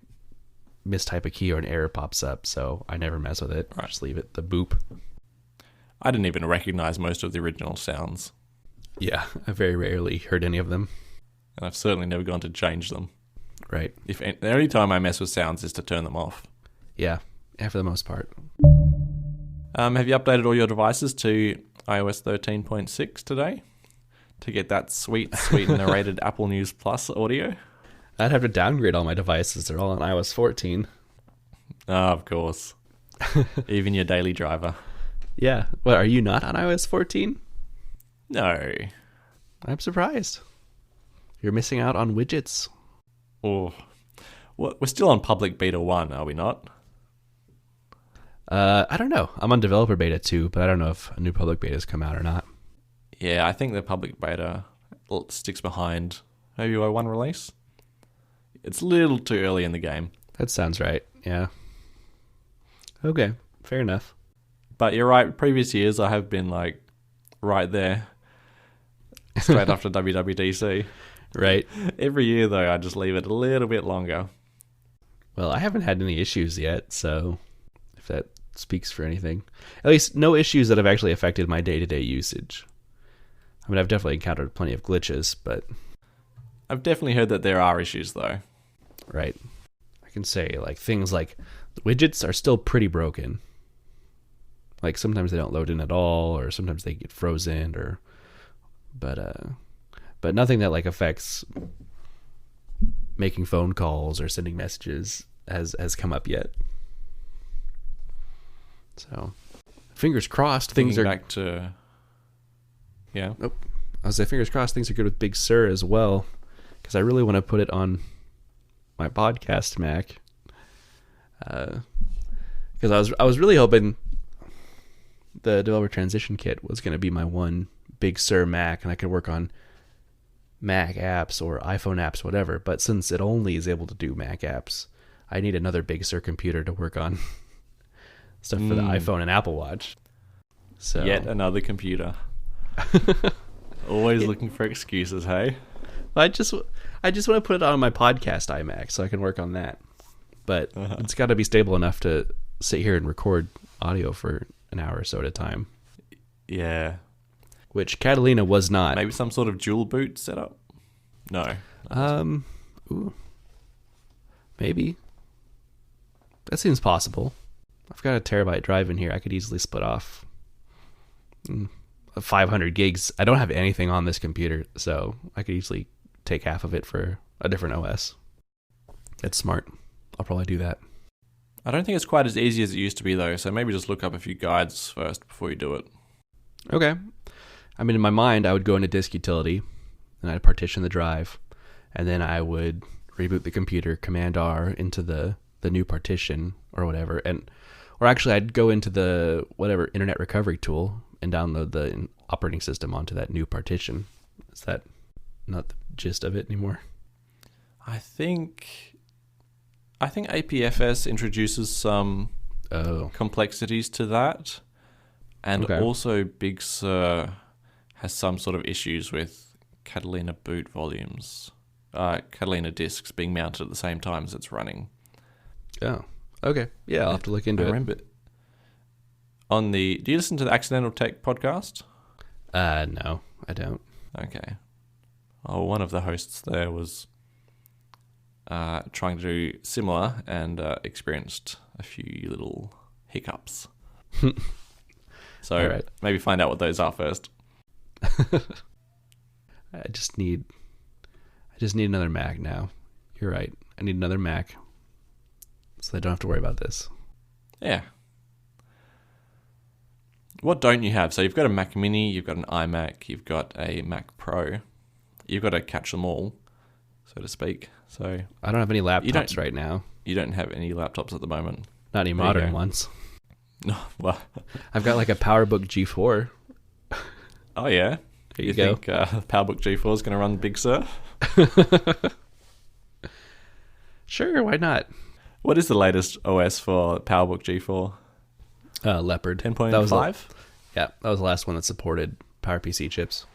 mistype a key or an error pops up, so I never mess with it. Right. Just leave it, the boop. I didn't even recognize most of the original sounds. Yeah, I very rarely heard any of them. And I've certainly never gone to change them. Right. The only time I mess with sounds is to turn them off. Yeah, for the most part. Have you updated all your devices to iOS 13.6 today to get that sweet and narrated Apple News Plus audio? I'd have to downgrade all my devices. They're all on iOS 14. Oh, of course. Even your daily driver. Yeah. What, are you not on iOS 14? No. I'm surprised. You're missing out on widgets. Oh, well, we're still on public beta 1, are we not? I don't know. I'm on developer beta 2, but I don't know if a new public beta has come out or not. Yeah, I think the public beta sticks behind maybe one release. It's a little too early in the game. That sounds right. Yeah. Okay. Fair enough. But you're right. Previous years, I have been like right there, straight after WWDC. Right. Every year, though, I just leave it a little bit longer. Well, I haven't had any issues yet, so if that speaks for anything. At least no issues that have actually affected my day-to-day usage. I mean, I've definitely encountered plenty of glitches, but... I've definitely heard that there are issues, though. Right. I can say, like, things like the widgets are still pretty broken. Like, sometimes they don't load in at all, or sometimes they get frozen, or... But nothing that, like, affects making phone calls or sending messages has come up yet. So, fingers crossed, things are... back to... Yeah. Nope. I was saying, fingers crossed, things are good with Big Sur as well, because I really want to put it on my podcast Mac. Because I was really hoping the developer transition kit was going to be my one Big Sur Mac, and I could work on Mac apps or iPhone apps, whatever. But since it only is able to do Mac apps, I need another Big Sur computer to work on stuff for the iPhone and Apple Watch. So Yet another computer. Always looking for excuses, hey? I just want to put it on my podcast iMac so I can work on that. But it's got to be stable enough to sit here and record audio for an hour or so at a time. Yeah. Which Catalina was not. Maybe some sort of dual boot setup? No. Ooh. Maybe. That seems possible. I've got a terabyte drive in here. I could easily split off 500 gigs. I don't have anything on this computer, so I could easily take half of it for a different OS. It's smart. I'll probably do that. I don't think it's quite as easy as it used to be, though, so maybe just look up a few guides first before you do it. Okay. I mean, in my mind, I would go into disk utility, and I'd partition the drive, and then I would reboot the computer, Command R into the new partition or whatever, or actually I'd go into the whatever internet recovery tool and download the operating system onto that new partition. Is that not the gist of it anymore? I think APFS introduces some complexities to that, and also Big Sur has some sort of issues with Catalina boot volumes, Catalina disks being mounted at the same time as it's running. Oh, okay. Yeah, I'll have to look into it. Remember, do you listen to the Accidental Tech podcast? No, I don't. Okay. Oh, one of the hosts there was trying to do similar and experienced a few little hiccups. So maybe find out what those are first. I just need another Mac now. You're right. I need another Mac so I don't have to worry about this. Yeah. What don't you have? So you've got a Mac Mini, you've got an iMac, you've got a Mac Pro. You've got to catch them all, so to speak. So I don't have any laptops right now. You don't have any laptops at the moment? Not any modern ones. No, well, I've got like a PowerBook G4. Oh yeah. There you go. Think PowerBook G4 is going to run Big Sur? Sure, why not? What is the latest OS for PowerBook G4? Leopard 10.5. Yeah, that was the last one that supported PowerPC chips.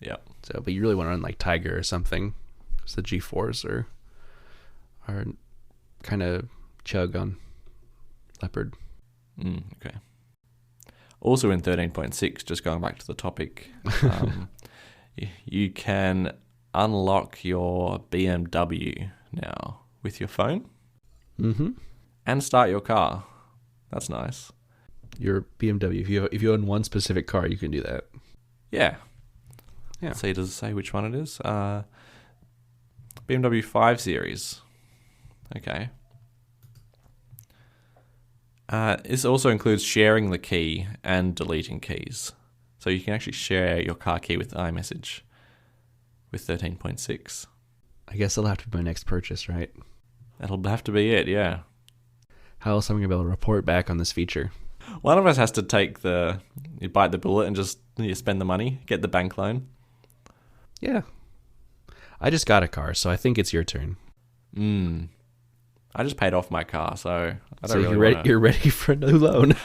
Yeah. So, but you really want to run like Tiger or something, because the G4s are kind of chug on Leopard. Okay. Also in 13.6, just going back to the topic, you can unlock your BMW now with your phone. Mm-hmm. And start your car. That's nice. Your BMW. If you own one specific car, you can do that. Yeah. Yeah. Let's see, does it say which one it is? BMW 5 Series. Okay. This also includes sharing the key and deleting keys. So you can actually share your car key with iMessage with 13.6. I guess that'll have to be my next purchase, right? That'll have to be it, yeah. How else am I going to be able to report back on this feature? One of us has to you bite the bullet and just spend the money, get the bank loan. Yeah. I just got a car, so I think it's your turn. I just paid off my car, so I don't so really you're ready for a new loan.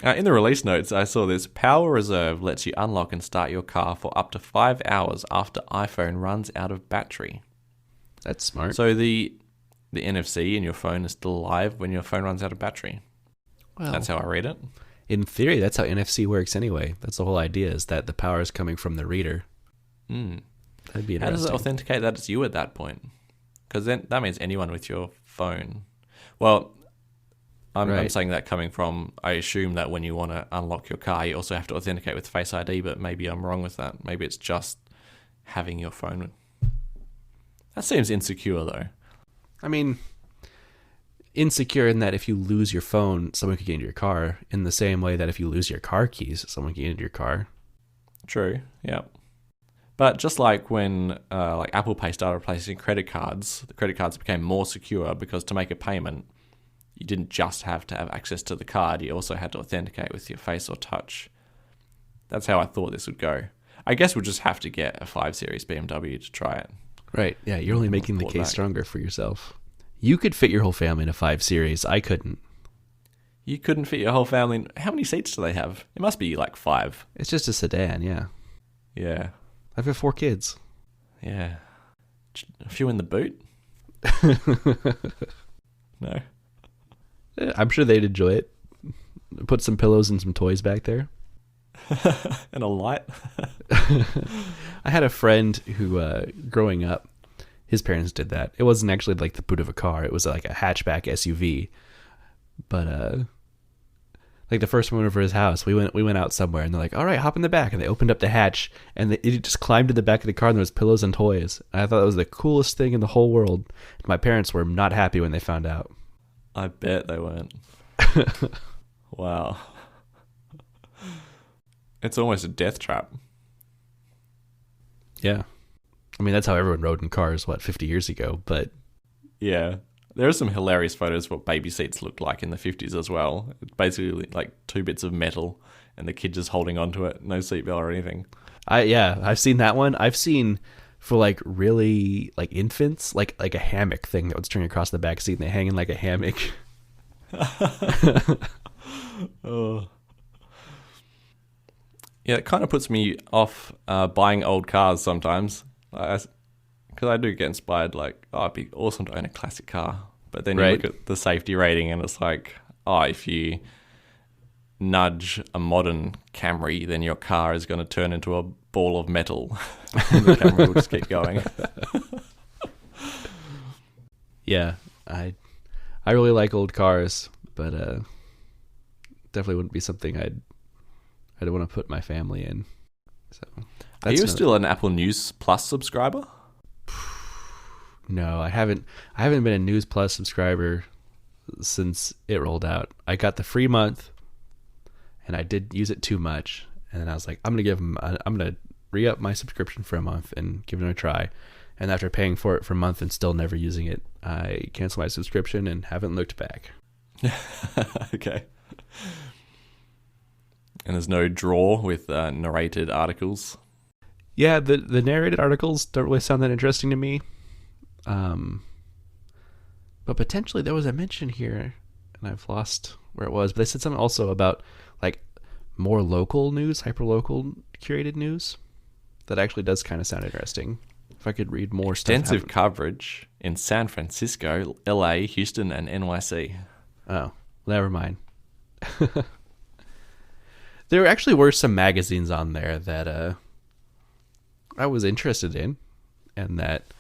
In the release notes, I saw this. Power Reserve lets you unlock and start your car for up to 5 hours after iPhone runs out of battery. That's smart. So the the NFC in your phone is still alive when your phone runs out of battery. Well, That's how I read it. in theory, that's how NFC works anyway. That's the whole idea, is that the power is coming from the reader. That'd be interesting. How does it authenticate that it's you at that point? Because then that means anyone with your phone. Well, I'm saying that coming from, I assume that when you want to unlock your car, you also have to authenticate with Face ID, but maybe I'm wrong with that. Maybe it's just having your phone. That seems insecure, though. I mean, insecure in that if you lose your phone, someone could get into your car, in the same way that if you lose your car keys, someone can get into your car. True, yeah. But just like when like Apple Pay started replacing credit cards, the credit cards became more secure because to make a payment, you didn't just have to have access to the card, you also had to authenticate with your face or touch. That's how I thought this would go. I guess we'll just have to get a 5 Series BMW to try it. Right, yeah, you're only making the case stronger for yourself. You could fit your whole family in a 5 Series. I couldn't. You couldn't fit your whole family in... How many seats do they have? It must be like 5. It's just a sedan, yeah. Yeah. I've got 4 kids. Yeah. A few in the boot? No. I'm sure they'd enjoy it. Put some pillows and some toys back there. And a light. I had a friend who, growing up, his parents did that. It wasn't actually like the boot of a car. It was like a hatchback SUV. But like the first one went over his house, we went out somewhere, and they're like, "All right, hop in the back." And they opened up the hatch, and it just climbed to the back of the car, and there was pillows and toys. And I thought that was the coolest thing in the whole world. My parents were not happy when they found out. I bet they weren't. Wow. It's almost a death trap. Yeah. I mean, that's how everyone rode in cars, 50 years ago, but... Yeah. There are some hilarious photos of what baby seats looked like in the 50s as well. It's basically like 2 bits of metal and the kid just holding onto it, no seatbelt or anything. I've seen that one. I've seen for like really like infants, like a hammock thing that would string across the back seat and they hang in like a hammock. Oh. Yeah, it kind of puts me off buying old cars sometimes. Because I do get inspired, like, oh, it'd be awesome to own a classic car. But then you look at the safety rating and it's like, oh, if you nudge a modern Camry, then your car is going to turn into a ball of metal. And the Camry will just keep going. Yeah, I really like old cars, but definitely wouldn't be something I'd want to put my family in. So, are you still an Apple News Plus subscriber? No, I haven't been a News Plus subscriber since it rolled out. I got the free month, and I did use it too much, and then I was like, I'm gonna re-up my subscription for a month and give it a try. And after paying for it for a month and still never using it, I canceled my subscription and haven't looked back. Okay. And there's no draw with narrated articles? Yeah, the narrated articles don't really sound that interesting to me. But potentially there was a mention here, and I've lost where it was, but they said something also about like more local news, hyper-local curated news. That actually does kind of sound interesting. If I could read more stuff. Extensive coverage in San Francisco, LA, Houston, and NYC. Oh, never mind. There actually were some magazines on there that I was interested in, and that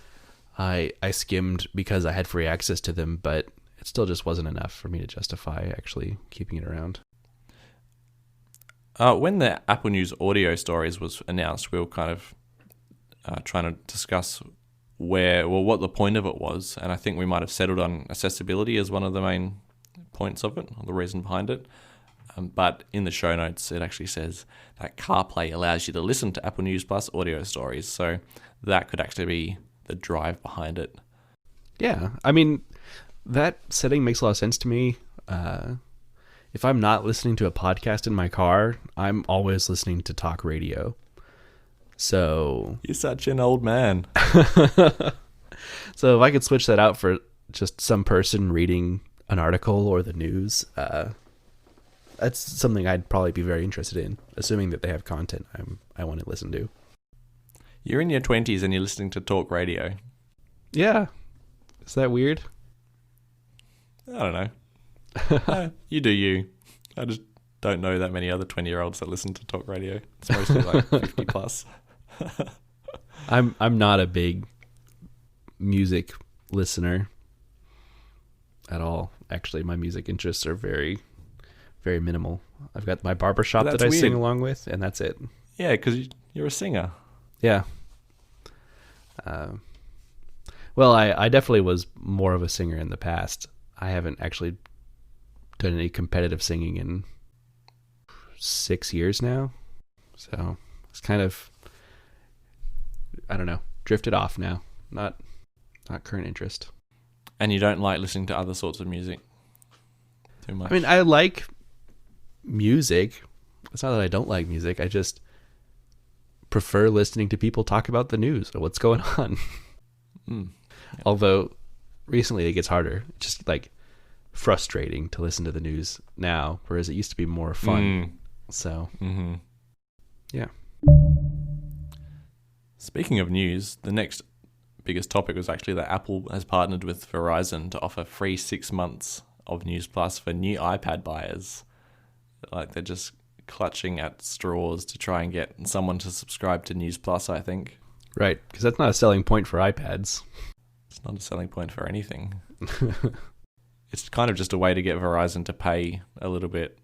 I skimmed because I had free access to them, but it still just wasn't enough for me to justify actually keeping it around. When the Apple News audio stories was announced, we were kind of trying to discuss what the point of it was, and I think we might have settled on accessibility as one of the main points of it, or the reason behind it. But in the show notes, it actually says that CarPlay allows you to listen to Apple News Plus audio stories, so that could actually be the drive behind it. Yeah, I mean, that setting makes a lot of sense to me. If I'm not listening to a podcast in my car, I'm always listening to talk radio. So you're such an old man. So if I could switch that out for just some person reading an article or the news, that's something I'd probably be very interested in, assuming that they have content I want to listen to. You're in your 20s and you're listening to talk radio. Yeah. Is that weird? I don't know. You do you. I just don't know that many other 20-year-olds that listen to talk radio. It's mostly like 50 plus. I'm not a big music listener at all. Actually, my music interests are very, very minimal. I've got my barbershop that I sing along with, and that's it. Yeah, because you're a singer. Yeah. Well, I definitely was more of a singer in the past. I haven't actually done any competitive singing in 6 years now. So it's kind of, I don't know, drifted off now. Not current interest. And you don't like listening to other sorts of music too much? I mean, I like music. It's not that I don't like music. I just prefer listening to people talk about the news or what's going on. Yeah. Although recently it gets harder. It's just like frustrating to listen to the news now, whereas it used to be more fun. So, yeah. Speaking of news, the next biggest topic was actually that Apple has partnered with Verizon to offer free 6 months of News Plus for new iPad buyers. Like, they're just clutching at straws to try and get someone to subscribe to News Plus, I think. Right, because that's not a selling point for iPads. It's not a selling point for anything. It's kind of just a way to get Verizon to pay a little bit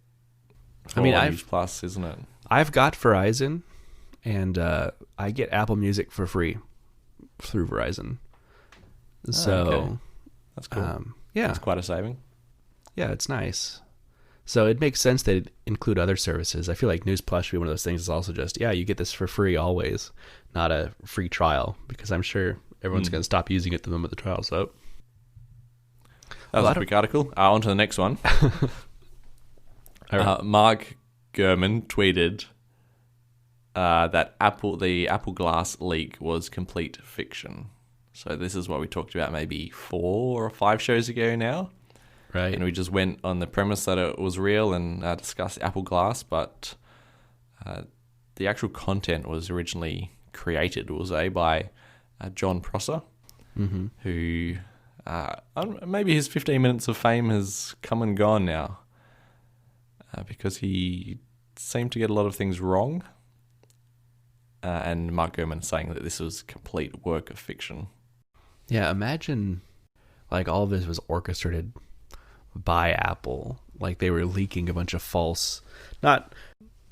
for News Plus, isn't it? I've got Verizon, and I get Apple Music for free through Verizon. So okay. That's cool. Yeah, that's quite a saving. Yeah, it's nice. So it makes sense they include other services. I feel like News Plus should be one of those things. Is also just, yeah, you get this for free always, not a free trial, because I'm sure everyone's going to stop using it the moment the trial's up. That was a quick article. On to the next one. Right. Mark Gurman tweeted that the Apple Glass leak was complete fiction. So this is what we talked about maybe 4 or 5 shows ago now. Right. And we just went on the premise that it was real and discussed Apple Glass, but the actual content was originally created, by John Prosser, who maybe his 15 minutes of fame has come and gone now because he seemed to get a lot of things wrong. And Mark Gurman saying that this was complete work of fiction. Yeah, imagine like all of this was orchestrated by Apple. Like they were leaking a bunch of false, not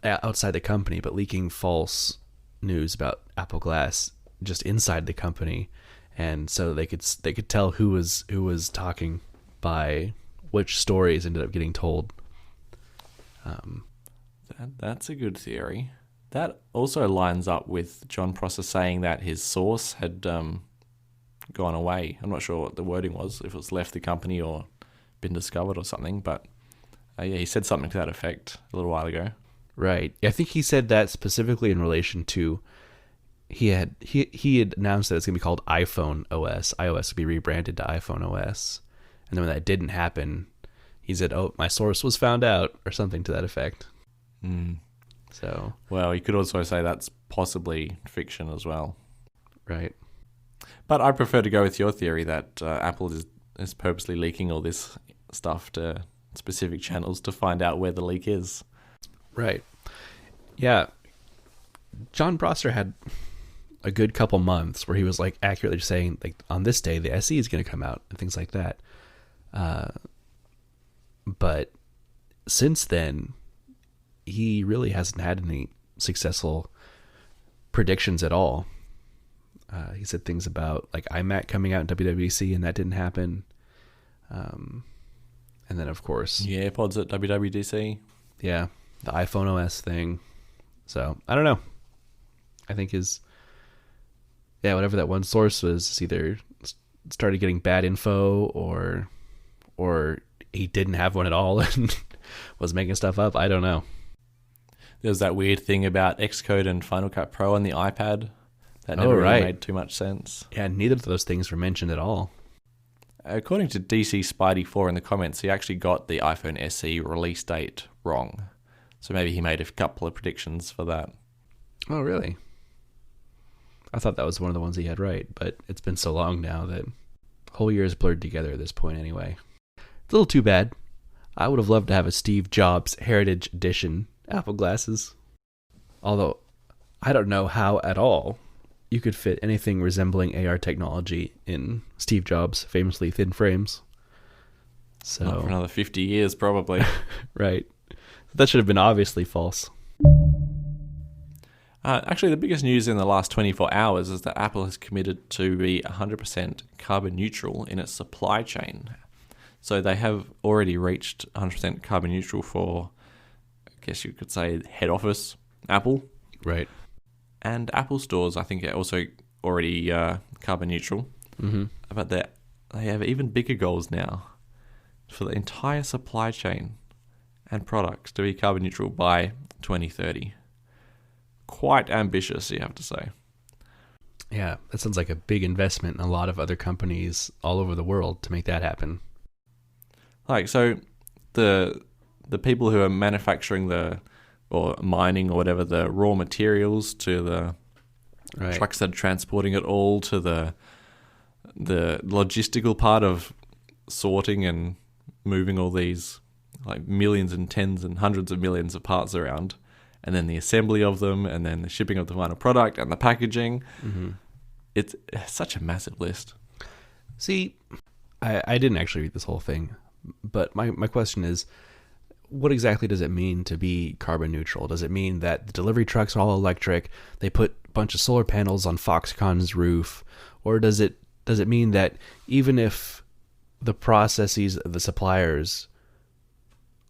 outside the company, but leaking false news about Apple Glass just inside the company. And so they could tell who was talking by which stories ended up getting told. That's a good theory. That also lines up with John Prosser saying that his source had gone away. I'm not sure what the wording was, if it was left the company or been discovered or something, but yeah, he said something to that effect a little while ago. Right. I think he said that specifically in relation to he had announced that it's going to be called iPhone OS. iOS would be rebranded to iPhone OS. And then when that didn't happen, he said, "Oh, my source was found out," or something to that effect. So, well, you could also say that's possibly fiction as well. Right. But I prefer to go with your theory that Apple is purposely leaking all this stuff to specific channels to find out where the leak is. Right. Yeah. John Prosser had a good couple months where he was like accurately saying, like, on this day the SE is going to come out and things like that. But since then, he really hasn't had any successful predictions at all. He said things about like iMac coming out in WWDC, and that didn't happen. And then, of course, the AirPods at WWDC. Yeah, the iPhone OS thing. So I don't know. I think whatever that one source was, either started getting bad info or he didn't have one at all and was making stuff up. I don't know. There's that weird thing about Xcode and Final Cut Pro on the iPad. That never really made too much sense. Yeah, neither of those things were mentioned at all. According to DC Spidey4 in the comments, he actually got the iPhone SE release date wrong. So maybe he made a couple of predictions for that. Oh, really? I thought that was one of the ones he had right, but it's been so long now that the whole year is blurred together at this point anyway. little too bad. I would have loved to have a Steve Jobs Heritage Edition Apple glasses. Although, I don't know how at all you could fit anything resembling AR technology in Steve Jobs' famously thin frames. So, not for another 50 years, probably. Right. That should have been obviously false. Actually, the biggest news in the last 24 hours is that Apple has committed to be 100% carbon neutral in its supply chain. So they have already reached 100% carbon neutral for, I guess you could say, head office Apple. Right. And Apple stores, I think, are also already carbon neutral. Mm-hmm. But they have even bigger goals now for the entire supply chain and products to be carbon neutral by 2030. Quite ambitious, you have to say. Yeah, that sounds like a big investment in a lot of other companies all over the world to make that happen. Like, so the people who are manufacturing or mining or whatever the raw materials to the trucks that are transporting it all to the logistical part of sorting and moving all these like millions and tens and hundreds of millions of parts around, and then the assembly of them, and then the shipping of the final product and the packaging. Mm-hmm. It's such a massive list. See, I didn't actually read this whole thing, but my question is, what exactly does it mean to be carbon neutral? Does it mean that the delivery trucks are all electric, they put a bunch of solar panels on Foxconn's roof, or does it mean that even if the processes of the suppliers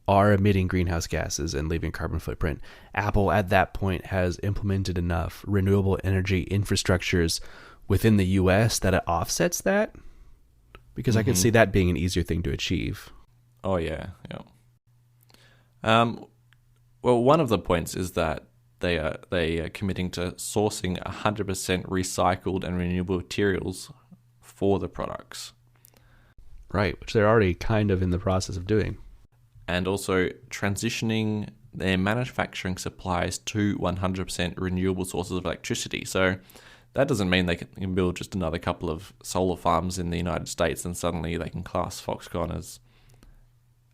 are emitting greenhouse gases and leaving a carbon footprint, Apple at that point has implemented enough renewable energy infrastructures within the US that it offsets that? Because I could see that being an easier thing to achieve. Oh, yeah. Well, one of the points is that they are committing to sourcing 100% recycled and renewable materials for the products. Right, which they're already kind of in the process of doing. And also transitioning their manufacturing supplies to 100% renewable sources of electricity. So that doesn't mean they can build just another couple of solar farms in the United States and suddenly they can class Foxconn as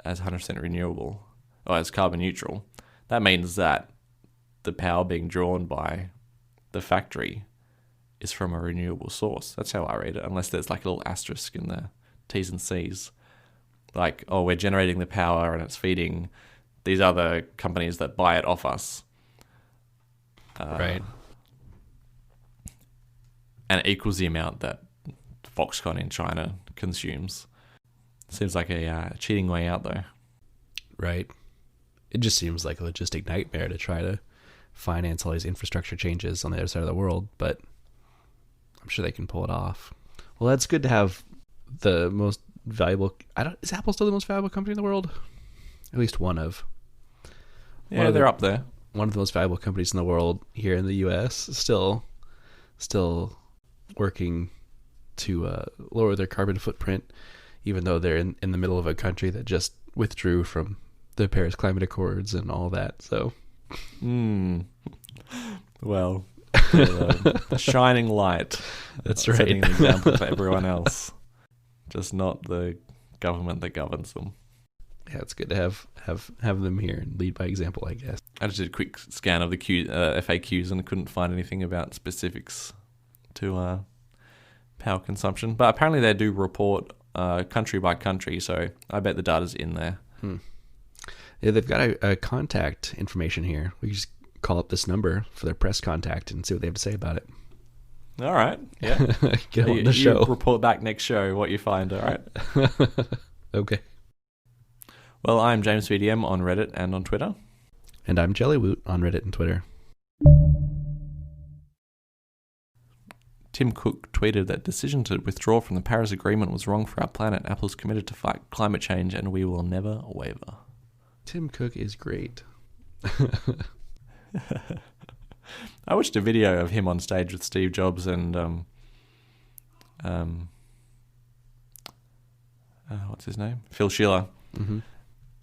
100% renewable or as carbon neutral. That means that the power being drawn by the factory is from a renewable source. That's how I read it, unless there's like a little asterisk in the T's and C's. Like, oh, we're generating the power and it's feeding these other companies that buy it off us. Right. And it equals the amount that Foxconn in China consumes. Seems like a cheating way out, though. Right. It just seems like a logistic nightmare to try to finance all these infrastructure changes on the other side of the world, but I'm sure they can pull it off. Well, that's good to have the most valuable... Is Apple still the most valuable company in the world? At least one of. Yeah, they're up there. One of the most valuable companies in the world here in the U.S. still working to lower their carbon footprint, even though they're in the middle of a country that just withdrew from the Paris Climate Accords and all that. So, well, a shining light. That's right. Setting an example for everyone else, just not the government that governs them. Yeah, it's good to have them here and lead by example, I guess. I just did a quick scan of the FAQs and couldn't find anything about specifics to power consumption. But apparently they do report country by country, so I bet the data's in there. Yeah, they've got a contact information here. We can just call up this number for their press contact and see what they have to say about it. All right. Yeah. Get on the show. You report back next show what you find, all right? Okay. Well, I'm jamesvdm on Reddit and on Twitter. And I'm Jellywoot on Reddit and Twitter. Tim Cook tweeted that decision to withdraw from the Paris Agreement was wrong for our planet. Apple's committed to fight climate change and we will never waver. Tim Cook is great. I watched a video of him on stage with Steve Jobs and what's his name? Phil Schiller. Mm-hmm.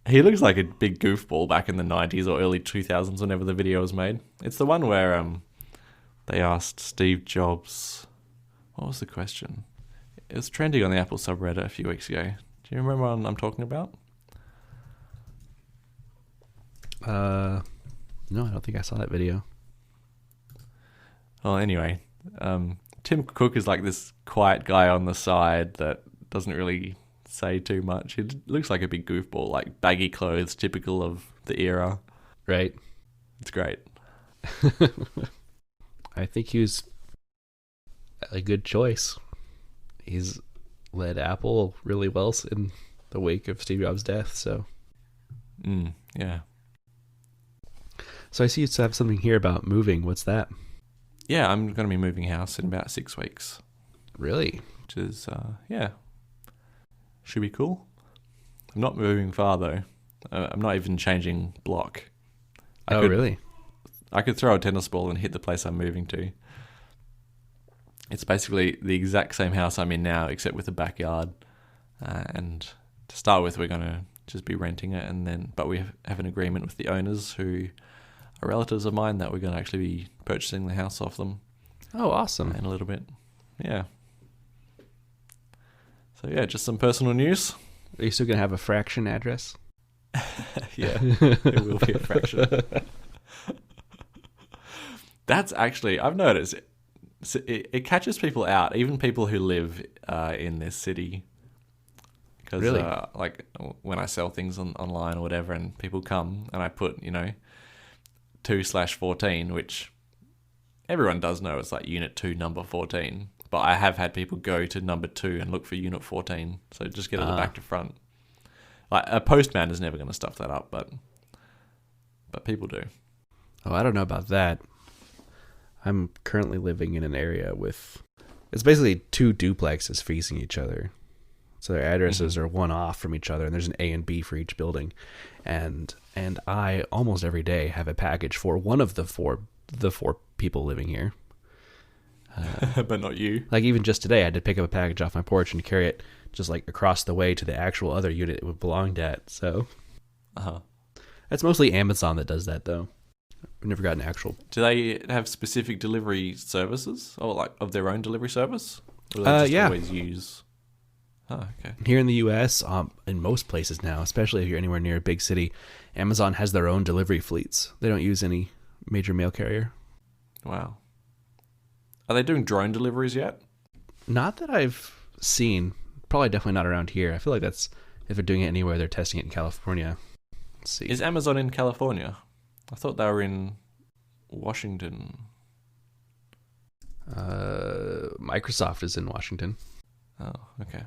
He looks like a big goofball back in the 90s or early 2000s whenever the video was made. It's the one where they asked Steve Jobs, what was the question? It was trending on the Apple subreddit a few weeks ago. Do you remember what I'm talking about? No, I don't think I saw that video. Well, anyway, Tim Cook is like this quiet guy on the side that doesn't really say too much. He looks like a big goofball, like baggy clothes, typical of the era. Right. It's great. I think he was a good choice. He's led Apple really well in the wake of Steve Jobs' death, so. Yeah. So I see you have something here about moving. What's that? Yeah, I'm going to be moving house in about 6 weeks. Really? Which is, should be cool. I'm not moving far, though. I'm not even changing block. Really? I could throw a tennis ball and hit the place I'm moving to. It's basically the exact same house I'm in now, except with a backyard. And to start with, we're going to just be renting it, but we have an agreement with the owners who are relatives of mine that we're going to actually be purchasing the house off them. Oh, awesome. In a little bit. Yeah. So yeah, just some personal news. Are you still going to have a fraction address? Yeah, it will be a fraction. That's actually, I've noticed, it catches people out, even people who live in this city. Because really? Like when I sell things online or whatever, and people come and I put 2/14, which everyone does know it's like unit 2 number 14, but I have had people go to number 2 and look for unit 14, so just get it back to front. Like a postman is never going to stuff that up, but people do. Oh, I don't know about that. I'm currently living in an area with, it's basically 2 duplexes facing each other. So their addresses are one off from each other, and there's an A and B for each building. And I almost every day have a package for one of the four people living here. But not you. Like even just today, I had to pick up a package off my porch and carry it just like across the way to the actual other unit it belonged at. So It's mostly Amazon that does that, though. I've never gotten actual. Do they have specific delivery services, or like of their own delivery service? Or do they just always use? Oh, okay. Here in the U.S., in most places now, especially if you're anywhere near a big city, Amazon has their own delivery fleets. They don't use any major mail carrier. Wow. Are they doing drone deliveries yet? Not that I've seen. Probably definitely not around here. I feel like that's, if they're doing it anywhere, they're testing it in California. Let's see. Is Amazon in California? I thought they were in Washington. Microsoft is in Washington. Oh, okay.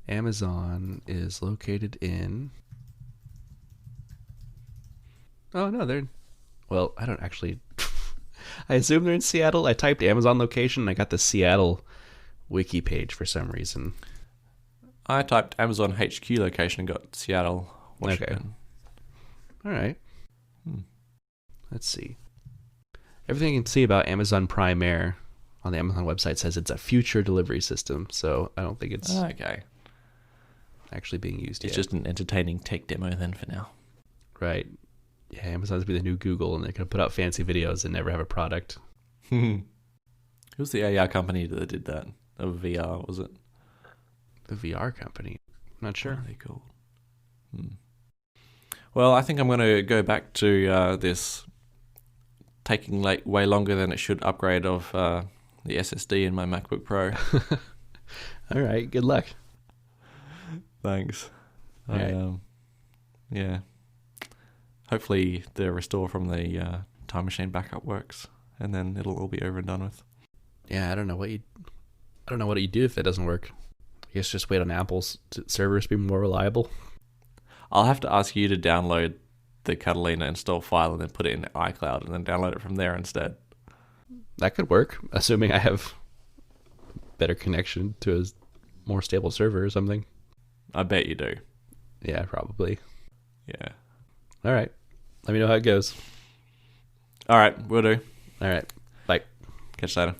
Amazon is located in... Oh, no, they're... Well, I don't actually... I assume they're in Seattle. I typed Amazon location, and I got the Seattle wiki page for some reason. I typed Amazon HQ location and got Seattle, Washington. Okay. All right. Let's see. Everything you can see about Amazon Prime Air on the Amazon website says it's a future delivery system, so I don't think it's actually being used yet. It's just an entertaining tech demo then for now. Right. Yeah, Amazon's be the new Google, and they're going to put out fancy videos and never have a product. Who's the AR company that did that? Of VR, was it? The VR company? I'm not sure. What are they called? Well, I think I'm going to go back to this taking way longer than it should upgrade of the SSD in my MacBook Pro. All right, good luck. Thanks. All right. Yeah. Hopefully the restore from the time machine backup works, and then it'll all be over and done with. Yeah, I don't know what you do if that doesn't work. I guess just wait on Apple's servers to be more reliable. I'll have to ask you to download the Catalina install file and then put it in iCloud and then download it from there instead. That could work, assuming I have better connection to a more stable server or something. I bet you do. Yeah, probably. Yeah. All right. Let me know how it goes. All right, will do. All right. Bye. Catch you later.